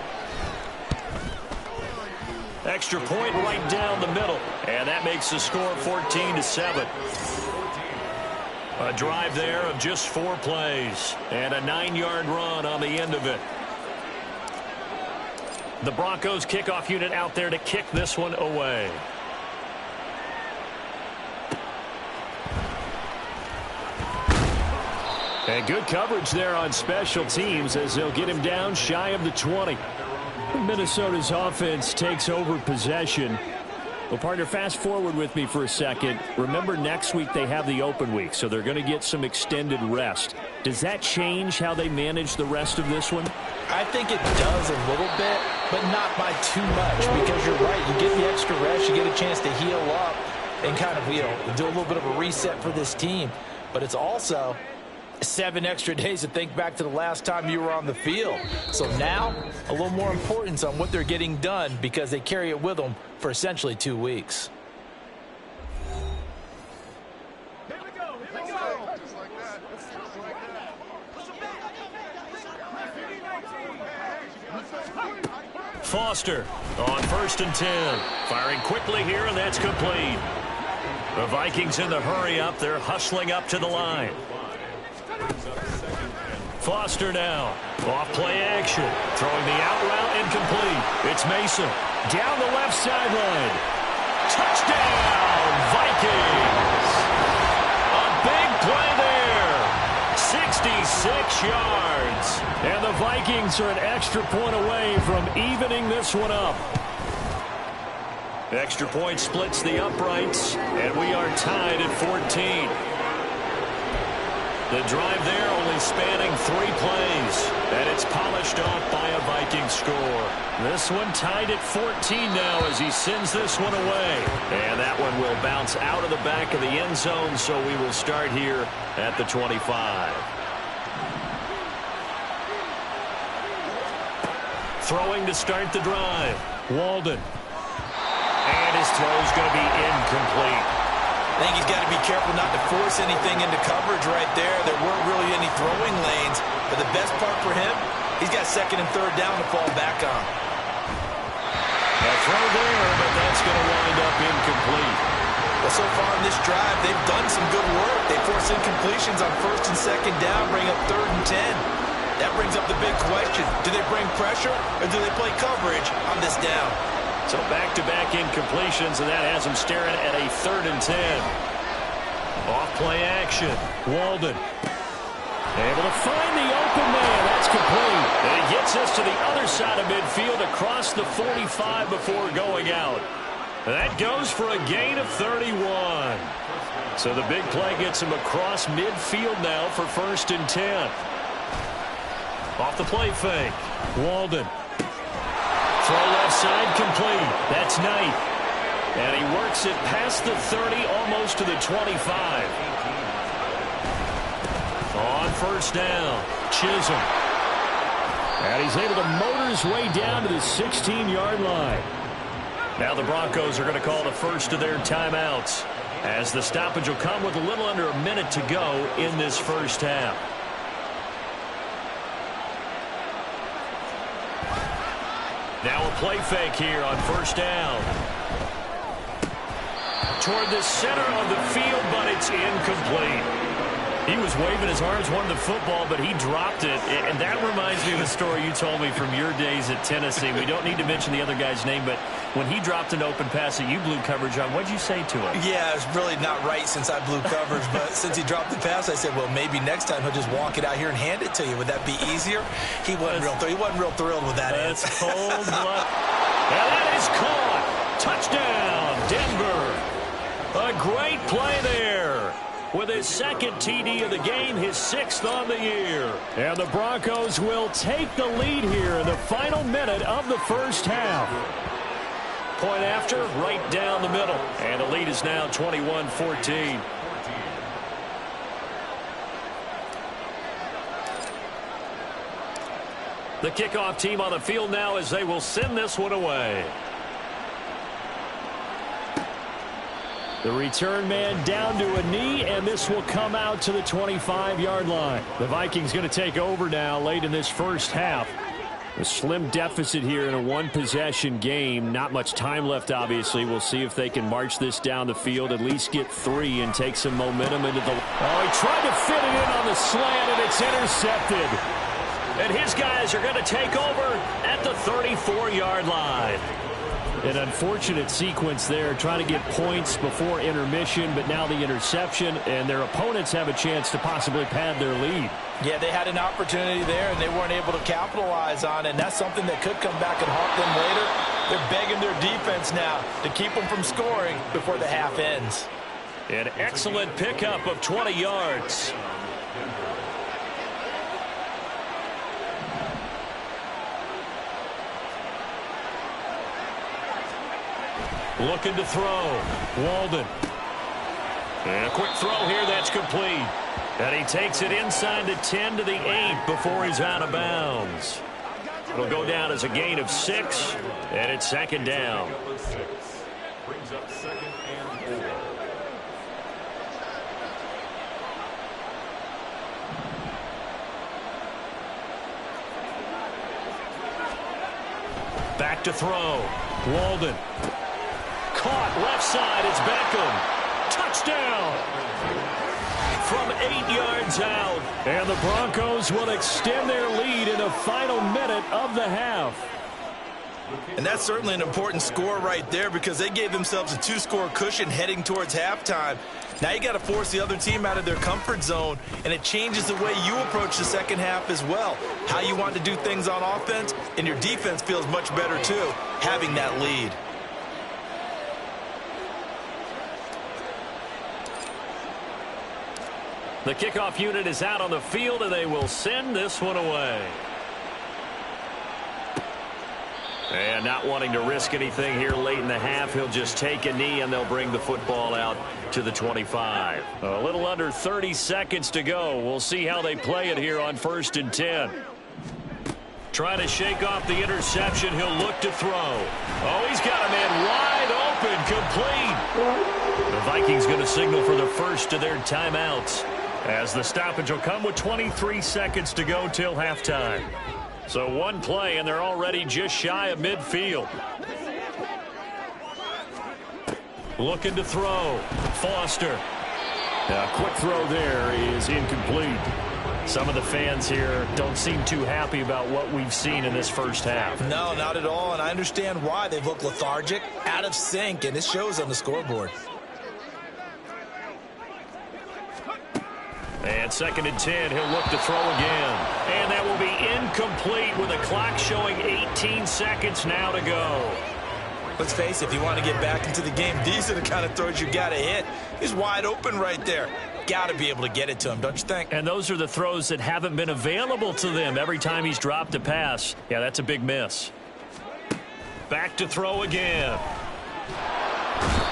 Extra point right down the middle. And that makes the score 14-7. A drive there of just 4 plays. And a 9-yard run on the end of it. The Broncos kickoff unit out there to kick this one away. And good coverage there on special teams as they'll get him down shy of the 20. Minnesota's offense takes over possession. Well, partner, fast forward with me for a second. Remember, next week they have the open week, so they're going to get some extended rest. Does that change how they manage the rest of this one? I think it does a little bit, but not by too much because you're right. You get the extra rest. You get a chance to heal up and kind of, do a little bit of a reset for this team. But it's also 7 extra days to think back to the last time you were on the field. So now, a little more importance on what they're getting done because they carry it with them for essentially 2 weeks. Foster on first and 10. Firing quickly here, and that's complete. The Vikings in the hurry up. They're hustling up to the line. Foster now. Off play action. Throwing the out route incomplete. It's Mason. Down the left sideline. Touchdown, Vikings. A big play there. 66 yards. And the Vikings are an extra point away from evening this one up. Extra point splits the uprights, and we are tied at 14. The drive there only spanning 3 plays, and it's polished off by a Viking score. This one tied at 14 now as he sends this one away. And that one will bounce out of the back of the end zone, so we will start here at the 25. Throwing to start the drive. Walden. And his throw's going to be incomplete. I think he's got to be careful not to force anything into coverage right there. There weren't really any throwing lanes. But the best part for him, he's got second and third down to fall back on. A throw there, but that's going to wind up incomplete. Well, so far in this drive, they've done some good work. They force incompletions on first and second down, bring up third and 10. That brings up the big question. Do they bring pressure or do they play coverage on this down? So back-to-back incompletions, and that has him staring at a third and 10. Off-play action. Walden. Able to find the open man. That's complete. And he gets us to the other side of midfield across the 45 before going out. That goes for a gain of 31. So the big play gets him across midfield now for first and 10. Off the play fake. Walden. Throw left side complete. That's Knight. And he works it past the 30, almost to the 25. On first down, Chisholm. And he's able to motor his way down to the 16-yard line. Now the Broncos are going to call the first of their timeouts, as the stoppage will come with a little under a minute to go in this first half. Now a play fake here on first down. Toward the center of the field, but it's incomplete. He was waving his arms, wanted the football, but he dropped it. And that reminds me of a story you told me from your days at Tennessee. We don't need to mention the other guy's name, but when he dropped an open pass that you blew coverage on, what'd you say to him? Yeah, it's really not right since I blew coverage, but since he dropped the pass, I said, well, maybe next time he'll just walk it out here and hand it to you. Would that be easier? He wasn't real thrilled with that answer. That's cold blood. And that is caught. Touchdown, Denver. A great play there. With his second TD of the game, his 6th on the year. And the Broncos will take the lead here in the final minute of the first half. Point after, right down the middle. And the lead is now 21-14. The kickoff team on the field now as they will send this one away. The return man down to a knee, and this will come out to the 25-yard line. The Vikings going to take over now late in this first half. A slim deficit here in a one-possession game. Not much time left, obviously. We'll see if they can march this down the field, at least get 3 and take some momentum into the... Oh, he tried to fit it in on the slant, and it's intercepted. And his guys are going to take over at the 34-yard line. An unfortunate sequence there, trying to get points before intermission, but now the interception, and their opponents have a chance to possibly pad their lead. Yeah, they had an opportunity there, and they weren't able to capitalize on it, and that's something that could come back and haunt them later. They're begging their defense now to keep them from scoring before the half ends. An excellent pickup of 20 yards. Looking to throw. Walden. And a quick throw here, that's complete. And he takes it inside the 10 to the 8 before he's out of bounds. It'll go down as a gain of 6, and it's second down. Brings up 2nd and 4. Back to throw. Walden. Caught left side. It's Beckham. Touchdown. From 8 yards out. And the Broncos will extend their lead in the final minute of the half. And that's certainly an important score right there because they gave themselves a 2-score cushion heading towards halftime. Now you got to force the other team out of their comfort zone, and it changes the way you approach the second half as well. How you want to do things on offense, and your defense feels much better too, having that lead. The kickoff unit is out on the field, and they will send this one away. And not wanting to risk anything here late in the half, he'll just take a knee, and they'll bring the football out to the 25. A little under 30 seconds to go. We'll see how they play it here on 1st and 10. Trying to shake off the interception. He'll look to throw. Oh, he's got a man wide open, complete. The Vikings going to signal for the first of their timeouts, as the stoppage will come with 23 seconds to go till halftime. So one play, and they're already just shy of midfield. Looking to throw. Foster. A quick throw there is incomplete. Some of the fans here don't seem too happy about what we've seen in this first half. No, not at all, and I understand why. They've looked lethargic, out of sync, and it shows on the scoreboard. And 2nd and 10, he'll look to throw again. And that will be incomplete with the clock showing 18 seconds now to go. Let's face it, if you want to get back into the game, these are the kind of throws you got to hit. He's wide open right there. Got to be able to get it to him, don't you think? And those are the throws that haven't been available to them every time he's dropped a pass. Yeah, that's a big miss. Back to throw again.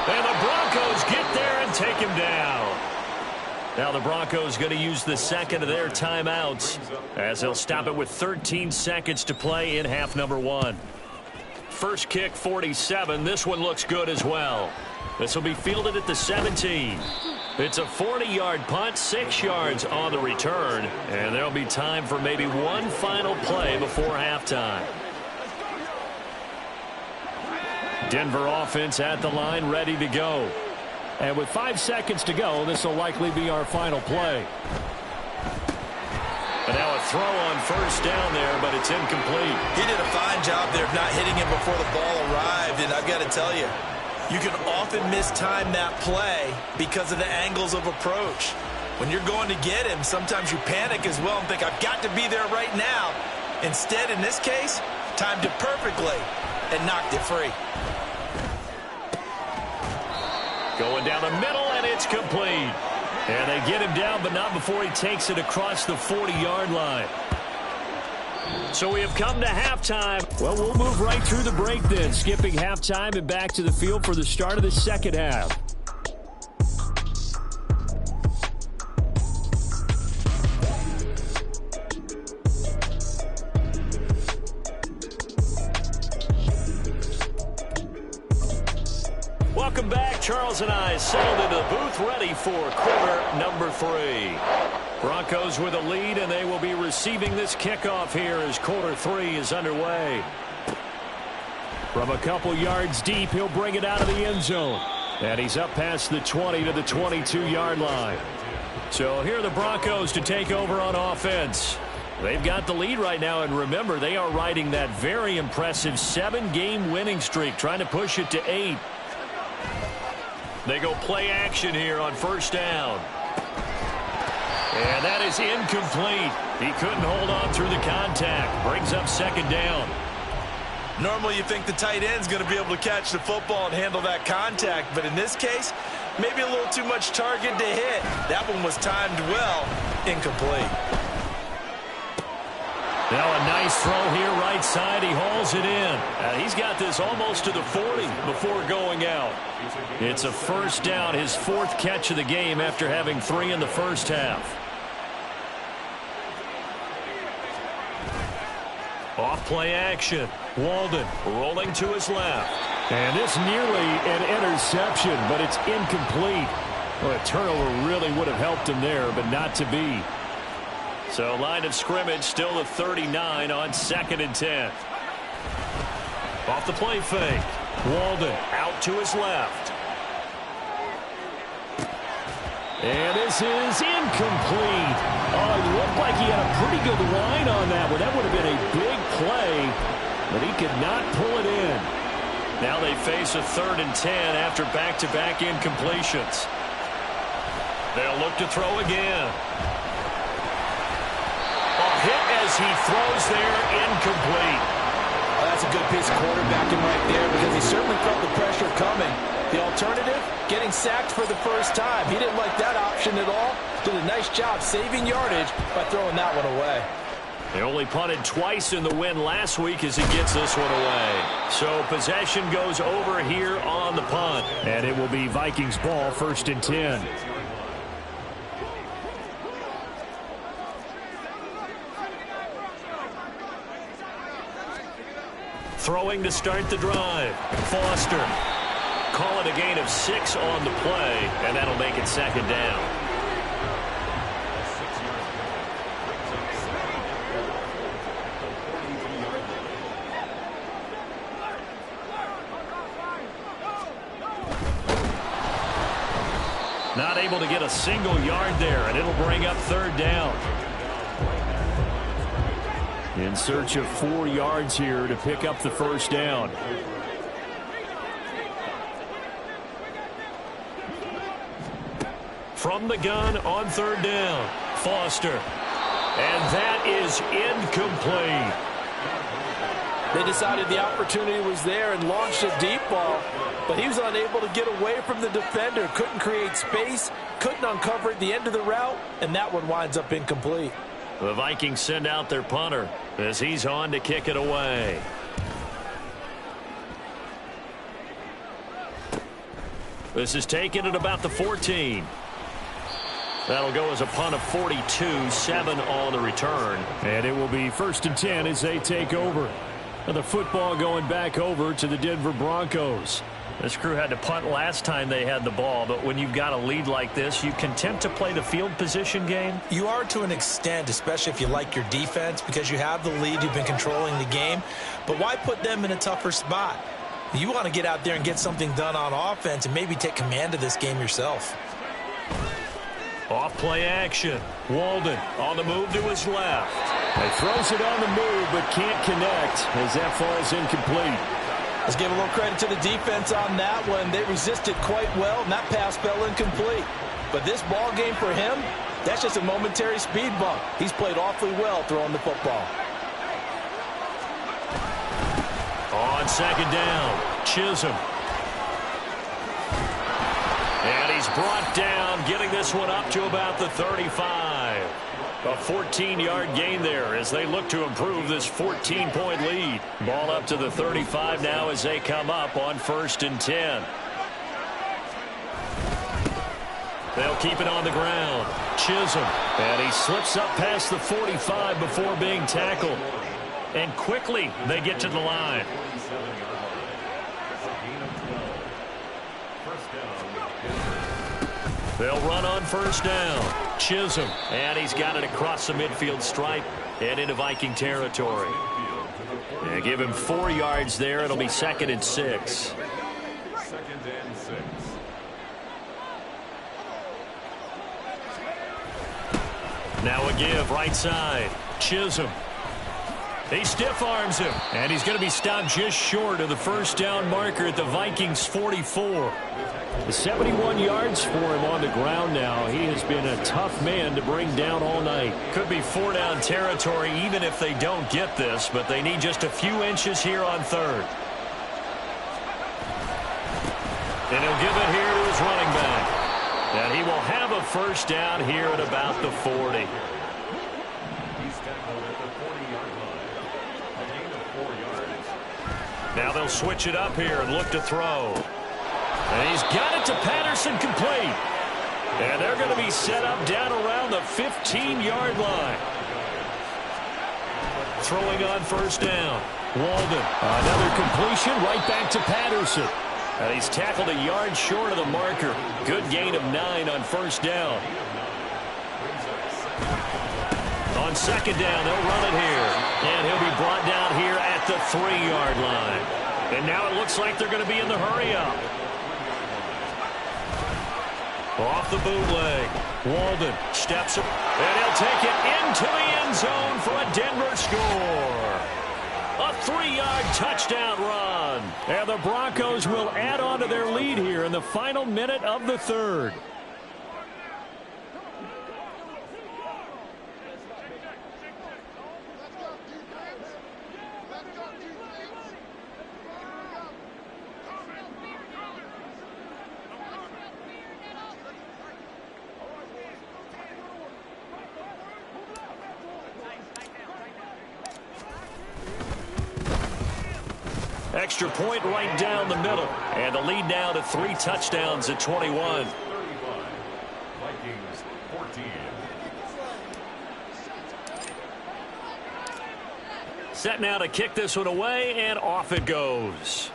And the Broncos get there and take him down. Now the Broncos going to use the second of their timeouts as they'll stop it with 13 seconds to play in half number 1. First kick, 47. This one looks good as well. This will be fielded at the 17. It's a 40-yard punt, 6 yards on the return, and there'll be time for maybe one final play before halftime. Denver offense at the line, ready to go. And with 5 seconds to go, this will likely be our final play. And now a throw on first down there, but it's incomplete. He did a fine job there of not hitting him before the ball arrived, and I've got to tell you, you can often mistime that play because of the angles of approach. When you're going to get him, sometimes you panic as well and think, I've got to be there right now. Instead, in this case, timed it perfectly and knocked it free. Going down the middle, and it's complete. And they get him down, but not before he takes it across the 40-yard line. So we have come to halftime. Well, we'll move right through the break then, skipping halftime and back to the field for the start of the second half. Welcome back. Charles and I settled into the booth ready for quarter number 3. Broncos with a lead, and they will be receiving this kickoff here as quarter 3 is underway. From a couple yards deep, he'll bring it out of the end zone. And he's up past the 20 to the 22-yard line. So here are the Broncos to take over on offense. They've got the lead right now, and remember, they are riding that very impressive 7-game winning streak, trying to push it to 8. They go play action here on first down. And that is incomplete. He couldn't hold on through the contact. Brings up second down. Normally you think the tight end's going to be able to catch the football and handle that contact, but in this case, maybe a little too much target to hit. That one was timed well. Incomplete. Now a nice throw here right side. He hauls it in. He's got this almost to the 40 before going out. It's a first down, his 4th catch of the game after having 3 in the first half. Off play action. Walden rolling to his left. And it's nearly an interception, but it's incomplete. Well, a turnover really would have helped him there, but not to be. So line of scrimmage still the 39 on 2nd and 10. Off the play fake. Walden out to his left. And this is incomplete. Oh, it looked like he had a pretty good line on that one. That would have been a big play, but he could not pull it in. Now they face a 3rd and 10 after back-to-back incompletions. They'll look to throw again. Hit as he throws there, incomplete. Well, that's a good piece of quarterbacking right there because he certainly felt the pressure coming. The alternative, getting sacked for the first time. He didn't like that option at all. Did a nice job saving yardage by throwing that one away. They only punted twice in the win last week as he gets this one away. So possession goes over here on the punt. And it will be Vikings ball, 1st and 10. Throwing to start the drive. Foster. Call it a gain of 6 on the play, and that'll make it 2nd down. Not able to get a single yard there, and it'll bring up 3rd down. In search of 4 yards here to pick up the first down. From the gun on 3rd down, Foster. And that is incomplete. They decided the opportunity was there and launched a deep ball, but he was unable to get away from the defender, couldn't create space, couldn't uncover at the end of the route, and that one winds up incomplete. The Vikings send out their punter as he's on to kick it away. This is taken at about the 14. That'll go as a punt of 42, 7 on the return. And it will be 1st and 10 as they take over. And the football going back over to the Denver Broncos. This crew had to punt last time they had the ball, but when you've got a lead like this, you content to play the field position game? You are to an extent, especially if you like your defense, because you have the lead, you've been controlling the game. But why put them in a tougher spot? You want to get out there and get something done on offense and maybe take command of this game yourself. Off play action. Walden on the move to his left. He throws it on the move but can't connect as that falls incomplete. Let's give a little credit to the defense on that one. They resisted quite well, and that pass fell incomplete. But this ball game for him, that's just a momentary speed bump. He's played awfully well throwing the football. On 2nd down, Chisholm. And he's brought down, getting this one up to about the 35. A 14-yard gain there as they look to improve this 14-point lead. Ball up to the 35 now as they come up on 1st and 10. They'll keep it on the ground. Chisholm. And he slips up past the 45 before being tackled. And quickly they get to the line. They'll run on 1st down. Chisholm. And he's got it across the midfield stripe and into Viking territory. Yeah, give him 4 yards there. It'll be 2nd and 6. Now a give right side. Chisholm. He stiff arms him. And he's going to be stopped just short of the 1st down marker at the Vikings 44. 71 yards for him on the ground now. He has been a tough man to bring down all night. Could be 4 down territory even if they don't get this, but they need just a few inches here on 3rd. And he'll give it here to his running back. And he will have a 1st down here at about the 40. Now they'll switch it up here and look to throw. And he's got it to Patterson, complete. And they're going to be set up down around the 15-yard line. Throwing on 1st down. Walden. Another completion right back to Patterson. And he's tackled a yard short of the marker. Good gain of 9 on 1st down. On 2nd down, they'll run it here. And he'll be brought down here at the 3-yard line. And now it looks like they're going to be in the hurry-up. Off the bootleg. Walden steps up. And he'll take it into the end zone for a Denver score. A 3-yard touchdown run. And the Broncos will add on to their lead here in the final minute of the 3rd. Extra point right down the middle. And the lead now to 3 touchdowns at 21. Vikings 14. Set now to kick this one away, and off it goes.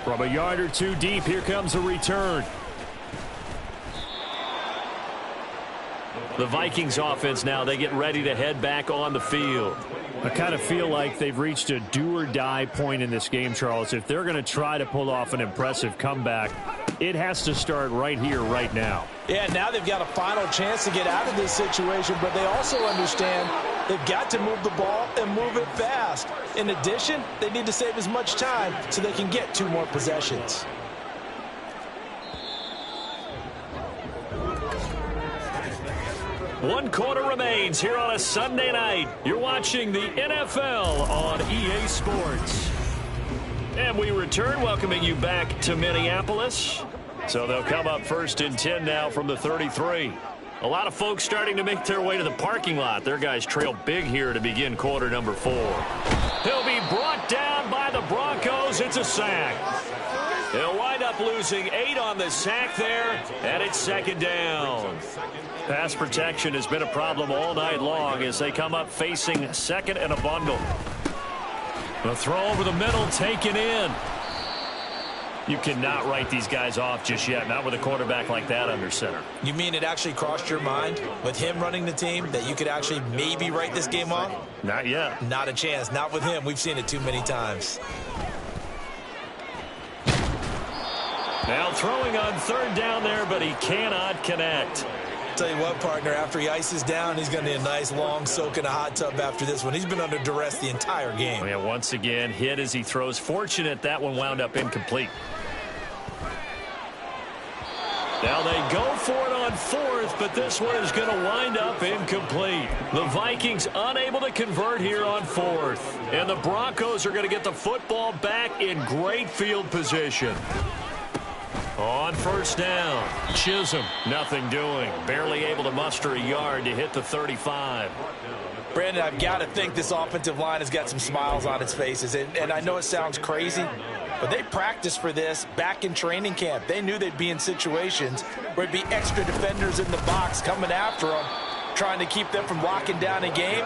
From a yard or 2 deep, here comes a return. The Vikings offense now, they get ready to head back on the field. I kind of feel like they've reached a do-or-die point in this game, Charles. If they're going to try to pull off an impressive comeback, it has to start right here, right now. Yeah, now they've got a final chance to get out of this situation, but they also understand they've got to move the ball and move it fast. In addition, they need to save as much time so they can get 2 more possessions. One quarter remains here on a Sunday night. You're watching the NFL on EA Sports. And we return, welcoming you back to Minneapolis. So they'll come up 1st and 10 now from the 33. A lot of folks starting to make their way to the parking lot. Their guys trail big here to begin quarter number 4. He'll be brought down by the Broncos says it's a sack. He'll wind up losing 8 on the sack there, and it's second down. Pass protection has been a problem all night long as they come up facing second and a bundle. The throw over the middle taken in. You cannot write these guys off just yet, not with a quarterback like that under center. You mean it actually crossed your mind with him running the team that you could actually maybe write this game off? Not yet. Not a chance. Not with him. We've seen it too many times. Now throwing on third down there, but he cannot connect. Tell you what, partner, after he ices down, he's going to need a nice long soak in a hot tub after this one. He's been under duress the entire game. Oh, yeah, once again, hit as he throws. Fortunate that one wound up incomplete. Now they go for it on fourth, but this one is going to wind up incomplete. The Vikings unable to convert here on fourth. And the Broncos are going to get the football back in great field position. On first down, Chisholm, nothing doing. Barely able to muster a yard to hit the 35. Brandon, I've got to think this offensive line has got some smiles on its faces. And I know it sounds crazy, but they practiced for this back in training camp. They knew they'd be in situations where it'd be extra defenders in the box coming after them, trying to keep them from locking down a game.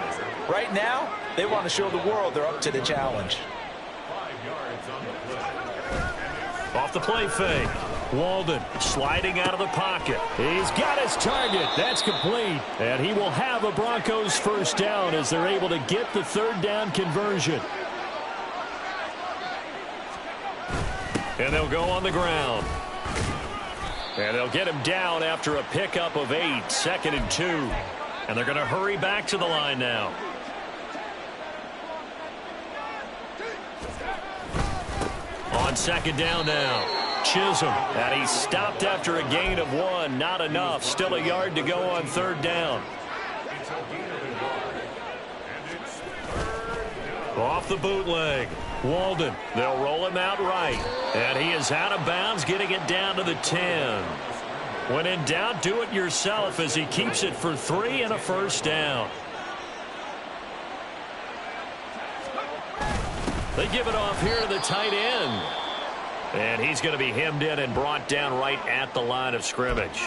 Right now, they want to show the world they're up to the challenge. Off the play fake. Walden sliding out of the pocket. He's got his target. That's complete. And he will have a Broncos first down as they're able to get the third down conversion. And they'll go on the ground. And they'll get him down after a pickup of 8, 2nd and 2. And they're going to hurry back to the line now. On second down now. Chisholm, and he's stopped after a gain of 1. Not enough. Still a yard to go on third down. Off the bootleg. Walden, they'll roll him out right. And he is out of bounds, getting it down to the 10. When in doubt, do it yourself as he keeps it for 3 and a first down. They give it off here to the tight end. And he's going to be hemmed in and brought down right at the line of scrimmage.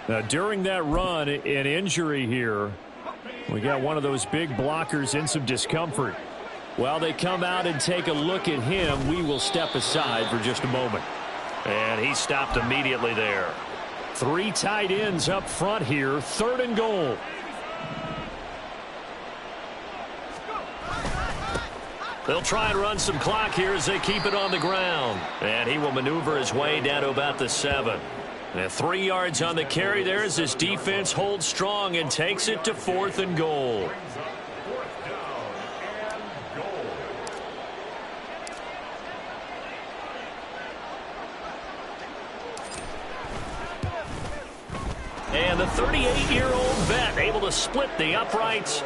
Now, during that run, an injury here. We got one of those big blockers in some discomfort. While they come out and take a look at him, we will step aside for just a moment. And he stopped immediately there. 3 tight ends up front here, 3rd and goal. They'll try and run some clock here as they keep it on the ground. And he will maneuver his way down to about the 7. And 3 yards on the carry there as this defense holds strong and takes it to 4th and goal. And the 38-year-old vet able to split the uprights.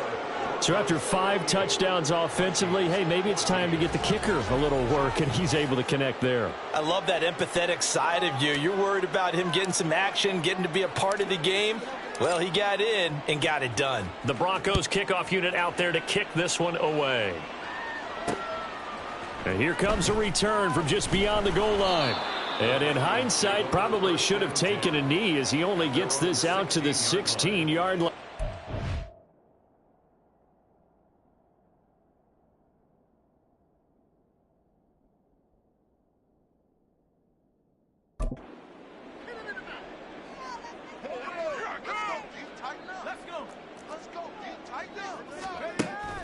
So after 5 touchdowns offensively, hey, maybe it's time to get the kicker a little work, and he's able to connect there. I love that empathetic side of you. You're worried about him getting some action, getting to be a part of the game. Well, he got in and got it done. The Broncos kickoff unit out there to kick this one away. And here comes a return from just beyond the goal line. And in hindsight, probably should have taken a knee as he only gets this out to the 16-yard line.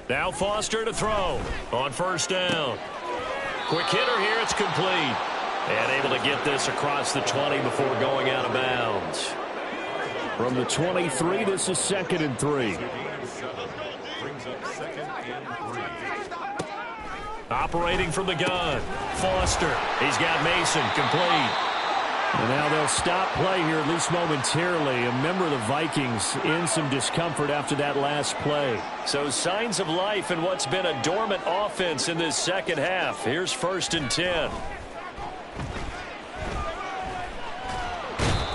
Now Foster to throw on first down. Quick hitter here, it's complete. And able to get this across the 20 before going out of bounds. From the 23, this is 2nd and 3. Operating from the gun. Foster, he's got Mason, complete. And now they'll stop play here, at least momentarily. A member of the Vikings in some discomfort after that last play. So signs of life in what's been a dormant offense in this second half. Here's 1st and 10.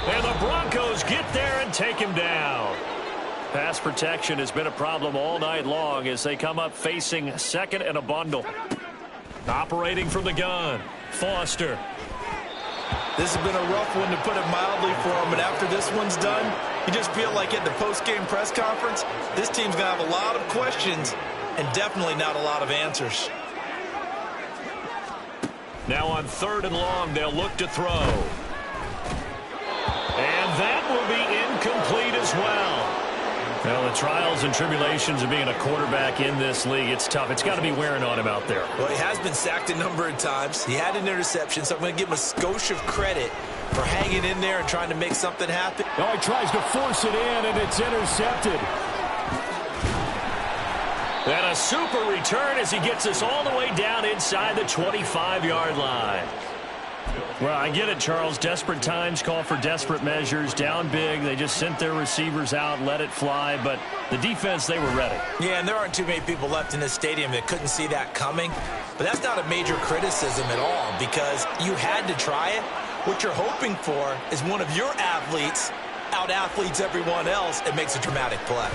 And the Broncos get there and take him down. Pass protection has been a problem all night long as they come up facing 2nd and a bundle. Operating from the gun, Foster. This has been a rough one, to put it mildly, for him. But after this one's done, you just feel like at the post-game press conference, this team's going to have a lot of questions and definitely not a lot of answers. Now on 3rd and long, they'll look to throw. And that will be incomplete as well. Well, the trials and tribulations of being a quarterback in this league, it's tough. It's got to be wearing on him out there. Well, he has been sacked a number of times. He had an interception, so I'm going to give him a skosh of credit for hanging in there and trying to make something happen. Oh, he tries to force it in, and it's intercepted. And a super return as he gets us all the way down inside the 25-yard line. Well, I get it, Charles. Desperate times call for desperate measures. Down big. They just sent their receivers out, let it fly. But the defense, they were ready. Yeah, and there aren't too many people left in this stadium that couldn't see that coming. But that's not a major criticism at all, because you had to try it. What you're hoping for is one of your athletes out-athletes everyone else and makes a dramatic play.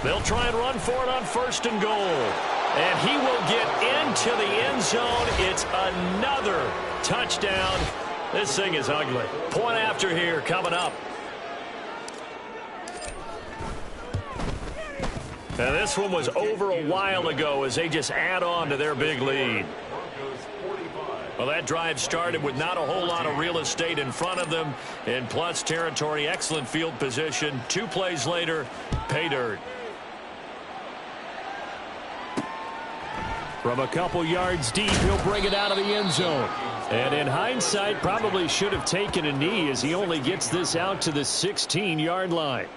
They'll try and run for it on 1st and goal. And he will get into the end zone. It's another touchdown. This thing is ugly. Point after here coming up. Now this one was over a while ago as they just add on to their big lead. Well, that drive started with not a whole lot of real estate in front of them. In plus territory, excellent field position. 2 plays later, pay dirt. From a couple yards deep, he'll bring it out of the end zone. And in hindsight, probably should have taken a knee as he only gets this out to the 16-yard line.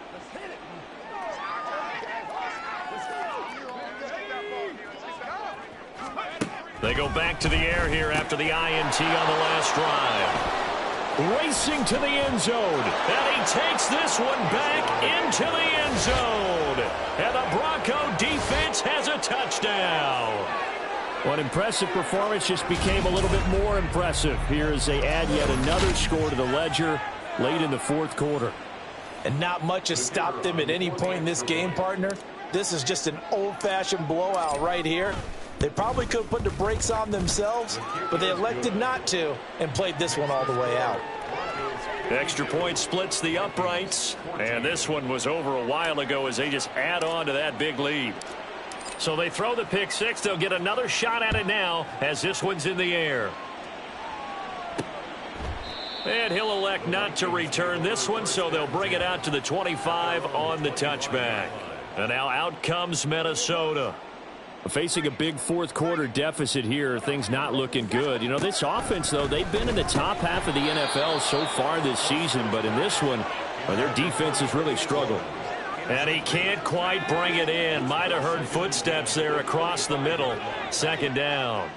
They go back to the air here after the INT on the last drive. Racing to the end zone. And he takes this one back into the end zone. And the Bronco defense has a touchdown. What impressive performance just became a little bit more impressive here as they add yet another score to the ledger late in the 4th quarter. And not much has stopped them at any point in this game, partner. This is just an old-fashioned blowout right here. They probably could have put the brakes on themselves, but they elected not to and played this one all the way out. Extra point splits the uprights, and this one was over a while ago as they just add on to that big lead. So they throw the pick 6. They'll get another shot at it now as this one's in the air. And he'll elect not to return this one, so they'll bring it out to the 25 on the touchback. And now out comes Minnesota. Facing a big 4th quarter deficit here, things not looking good. You know, this offense, though, they've been in the top half of the NFL so far this season, but in this one, their defense has really struggled. And he can't quite bring it in. Might have heard footsteps there across the middle. 2nd down.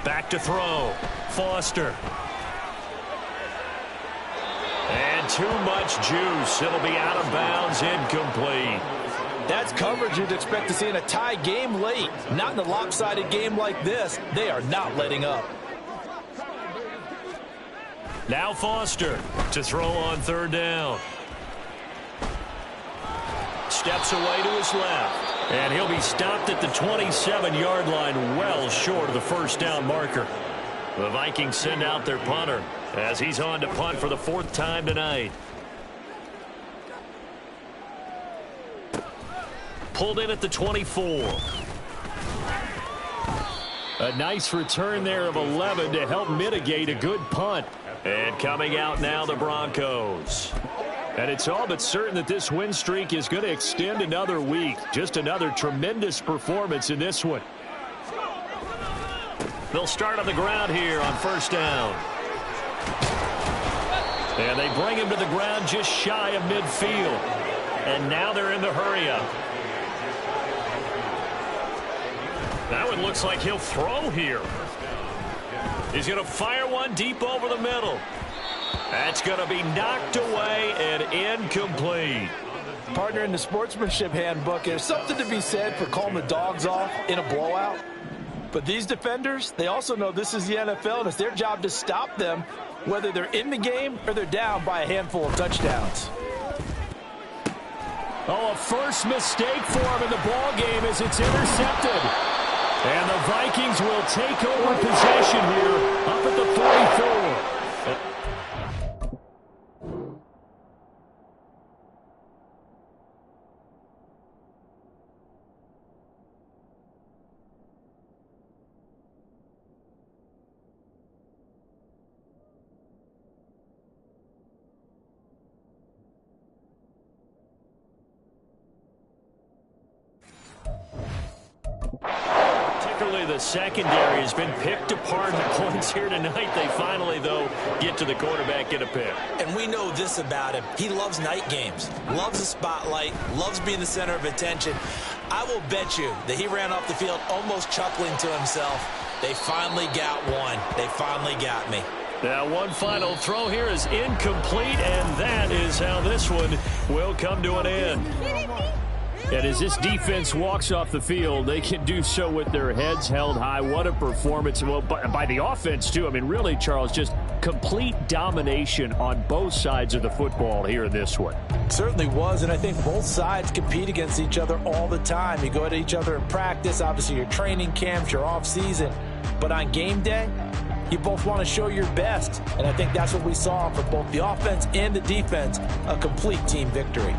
Back to throw. Foster. And too much juice. It'll be out of bounds, incomplete. That's coverage you'd expect to see in a tie game late. Not in a lopsided game like this. They are not letting up. Now Foster to throw on 3rd down. Steps away to his left. And he'll be stopped at the 27-yard line, well short of the 1st down marker. The Vikings send out their punter as he's on to punt for the 4th time tonight. Pulled in at the 24. A nice return there of 11 to help mitigate a good punt. And coming out now, the Broncos. And it's all but certain that this win streak is going to extend another week. Just another tremendous performance in this one. They'll start on the ground here on 1st down. And they bring him to the ground just shy of midfield. And now they're in the hurry-up. That one looks like he'll throw here. He's going to fire one deep over the middle. That's going to be knocked away and incomplete. Partner, in the sportsmanship handbook, there's something to be said for calling the dogs off in a blowout. But these defenders, they also know this is the NFL, and it's their job to stop them, whether they're in the game or they're down by a handful of touchdowns. Oh, a first mistake for him in the ball game as it's intercepted. And the Vikings will take over possession here up at the 44. The secondary has been picked apart at points here tonight. They finally, though, get to the quarterback, get a pick. And we know this about him. He loves night games, loves the spotlight, loves being the center of attention. I will bet you that he ran off the field almost chuckling to himself. They finally got one. They finally got me. Now, one final throw here is incomplete, and that is how this one will come to an end. And as this defense walks off the field, they can do so with their heads held high. What a performance. Well, by the offense, too. I mean, really, Charles, just complete domination on both sides of the football here in this one. Certainly was, and I think both sides compete against each other all the time. You go at each other in practice, obviously your training camps, your off-season. But on game day, you both want to show your best. And I think that's what we saw for both the offense and the defense, a complete team victory.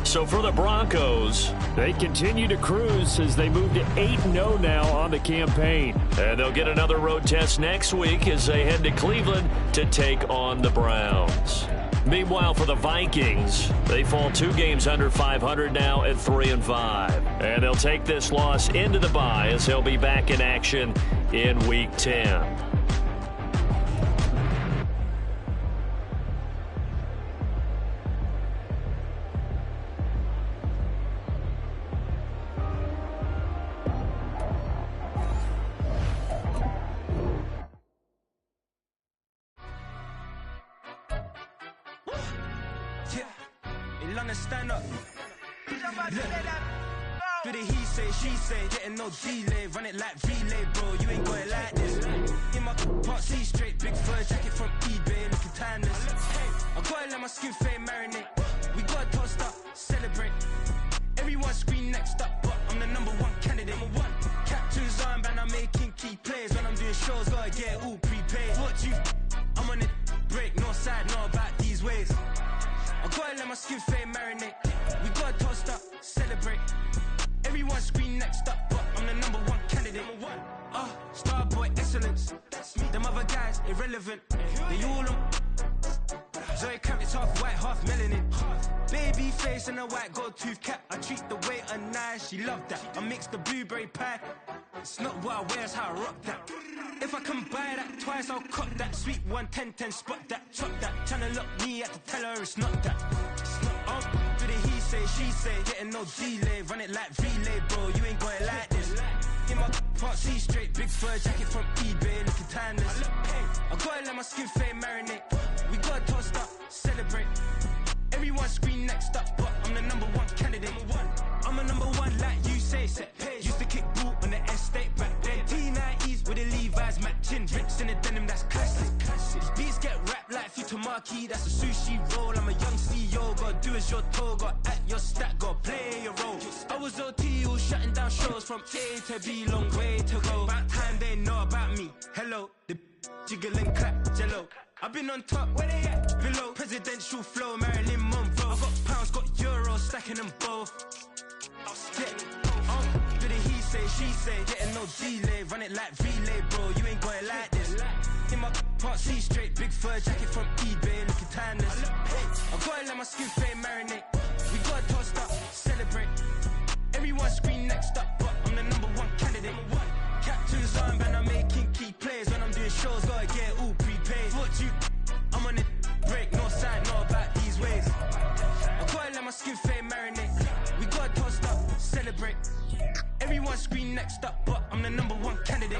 So for the Broncos, they continue to cruise as they move to 8-0 now on the campaign. And they'll get another road test next week as they head to Cleveland to take on the Browns. Meanwhile, for the Vikings, they fall 2 games under 500 now at 3-5. And they'll take this loss into the bye as they'll be back in action in Week 10. Stand up. Do the he say, she say, getting no delay, run it like relay, bro. You ain't got it like this. In my part C straight, big fur jacket from eBay, looking timeless. I gotta let my skin fade marinate. We gotta toast up, celebrate. Everyone scream next up, but I'm the #1 candidate. Captain's armband, I'm making key plays. When I'm doing shows, gotta get it all prepaid. What you? I'm on it, break, no side, know about these ways. I gotta let my skin fade marinate. We gotta toast up, celebrate. Everyone scream next up, but I'm the #1 candidate. Starboy excellence. Them other guys irrelevant. They all on. Zoe Camp, it's half white, half melanin. Baby face and a white gold tooth cap. I treat the waiter nice, she love that. I mix the blueberry pie. It's not what I wear, it's how I rock that. If I can buy that twice, I'll cut that. Sweet 110, spot that, chop that. Tryna look me at to tell her it's not that. Do the he say, she say, getting no delay, run it like relay, bro. You ain't got it like this. In my part C straight, big fur jacket from eBay, looking timeless. I gotta let my skin fade marinate. We gotta toast up, celebrate. Everyone scream next up, but I'm the #1 candidate. I'm a #1 like you say, set pace. Used to kick boot on the estate back then. T90s with the Levi's matching. Rips in the denim, that's classic. These beats get wrapped like Futamaki, that's a sushi roll. I'm a young CEO, gotta do as you're told. Gotta act your stat, gotta play your role. I was OT, all shutting down shows from A to B, long way to go. About time they know about me. Hello, the jiggle and clap, jello. I've been on top, where they at? Below, presidential flow, Marilyn Monroe. I got pounds, got euros, stacking them both. Do the he say, she say, getting no delay, run it like relay, bro. You ain't got it like this. In my part C straight, big fur jacket from eBay, looking timeless. I gotta let my skin fade marinate. We gotta toast up, celebrate. Everyone scream next up, but I'm the #1 candidate. Captain's armband, I'm making key plays. When I'm doing shows, gotta get it all prepaid. What you? I'm on it, break, no side, know about these ways. I gotta let my skin fade marinate. We gotta toast up, celebrate. Everyone scream next up, but I'm the #1 candidate.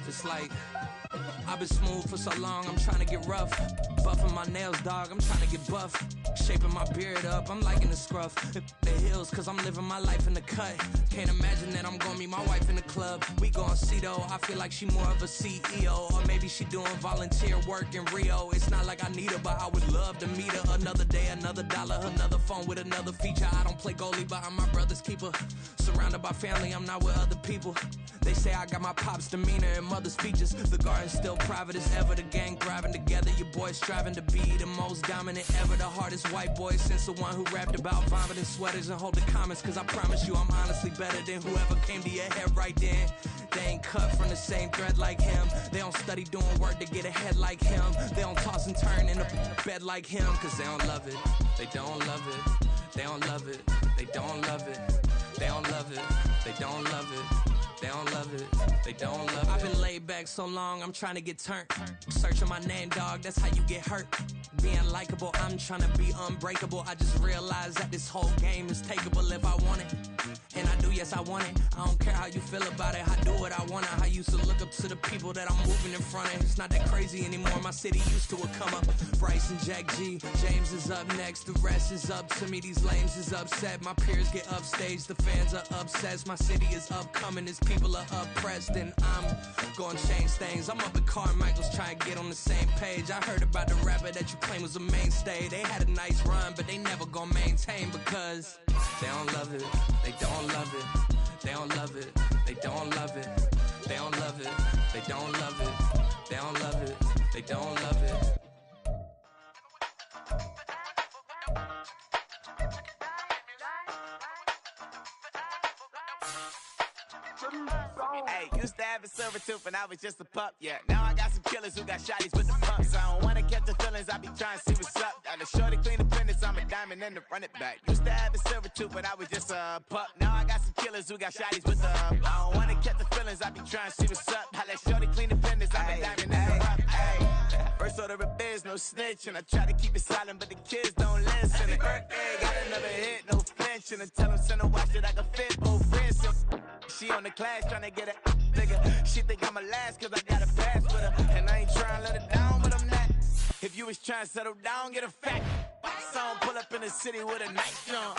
Just like I've been smooth for so long, I'm trying to get rough. Buffing my nails, dog, I'm trying to get buff. Shaping my beard up, I'm liking the scruff. The hills, cause I'm living my life in the cut. Can't imagine that I'm gonna meet my wife in the club. We gon' see though, I feel like she more of a CEO. Or maybe she doing volunteer work in Rio. It's not like I need her, but I would love to meet her. Another day, another dollar, another phone with another feature. I don't play goalie, but I'm my brother's keeper. Surrounded by family, I'm not with other people. They say I got my pop's demeanor and mother's features. The garden's still private as ever. The gang thriving together. Your boys striving to be the most dominant ever. The hardest white boy since the one who rapped about vomiting sweaters and holding comments. Cause I promise you I'm honestly better than whoever came to your head right then. They ain't cut from the same thread like him. They don't study doing work to get ahead like him. They don't toss and turn in the bed like him. Cause they don't love it. They don't love it. They don't love it. They don't love it. They don't love it. They don't love it. They don't love it, they don't love it. I've been laid back so long, I'm trying to get turned. Searching my name, dog, that's how you get hurt. Being likable, I'm trying to be unbreakable. I just realized that this whole game is takeable if I want it. And I do, yes, I want it. I don't care how you feel about it, I do what I want. I used to look up to the people that I'm moving in front of. It's not that crazy anymore, my city used to a come up. Bryce and Jack G, James is up next. The rest is up to me, these lames is upset. My peers get upstaged, the fans are obsessed. My city is upcoming, it's people are oppressed, and I'm gonna change things. I'm up at Carmichael's trying to get on the same page. I heard about the rapper that you claim was a mainstay. They had a nice run, but they never gonna maintain because they don't love it. They don't love it. They don't love it. They don't love it. They don't love it. They don't love it. They don't love it. They don't love it. Hey, used to have a silver tooth when I was just a pup, yeah. Now I got some killers who got shotties with the pumps. I don't wanna catch the feelings, I be trying to see what's up. Got a shorty clean the pendants, I'm a diamond and to run it back. Used to have a silver tooth when I was just a pup. Now I got some killers who got shotties with the I don't wanna catch the feelings, I be trying to see what's up. I let shorty clean the pendants, I'm a diamond and to run it back. First order of biz, no snitch, and I try to keep it silent, but the kids don't listen. And birthday, got another hit, no flinch, and I tell them send a watch that I can fit both wrists. She on the class trying to get a nigga. She think I'm a last cause I got a pass with her. And I ain't trying to let her down, but I'm not. If you was trying to settle down, get a fat song. Pull up in the city with a night on.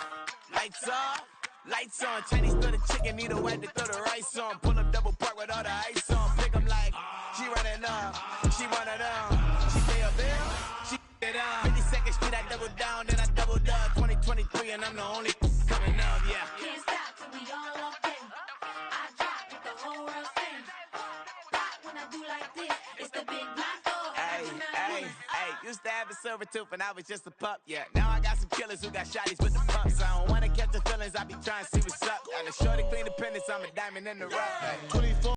Lights off, lights on. Chinese throw the chicken, need a wipe to throw the rice on. Pull up double park with all the ice on. Pick 'em like, she running up, she running up. She pay a bill, she it up. 52nd Street, I double down, then I doubled up. 2023 and I'm the only coming up, yeah. Can't stop till we all up in. I drop with the whole world sing. Rock when I do like this, it's the big black door. Hey, used to have a silver tooth when I was just a pup, yeah. Now I got some killers who got shotties with the pumps. I don't wanna catch the feelings, I be trying to see what's up. Got a shorty clean the pendants, I'm a diamond in the rough. 24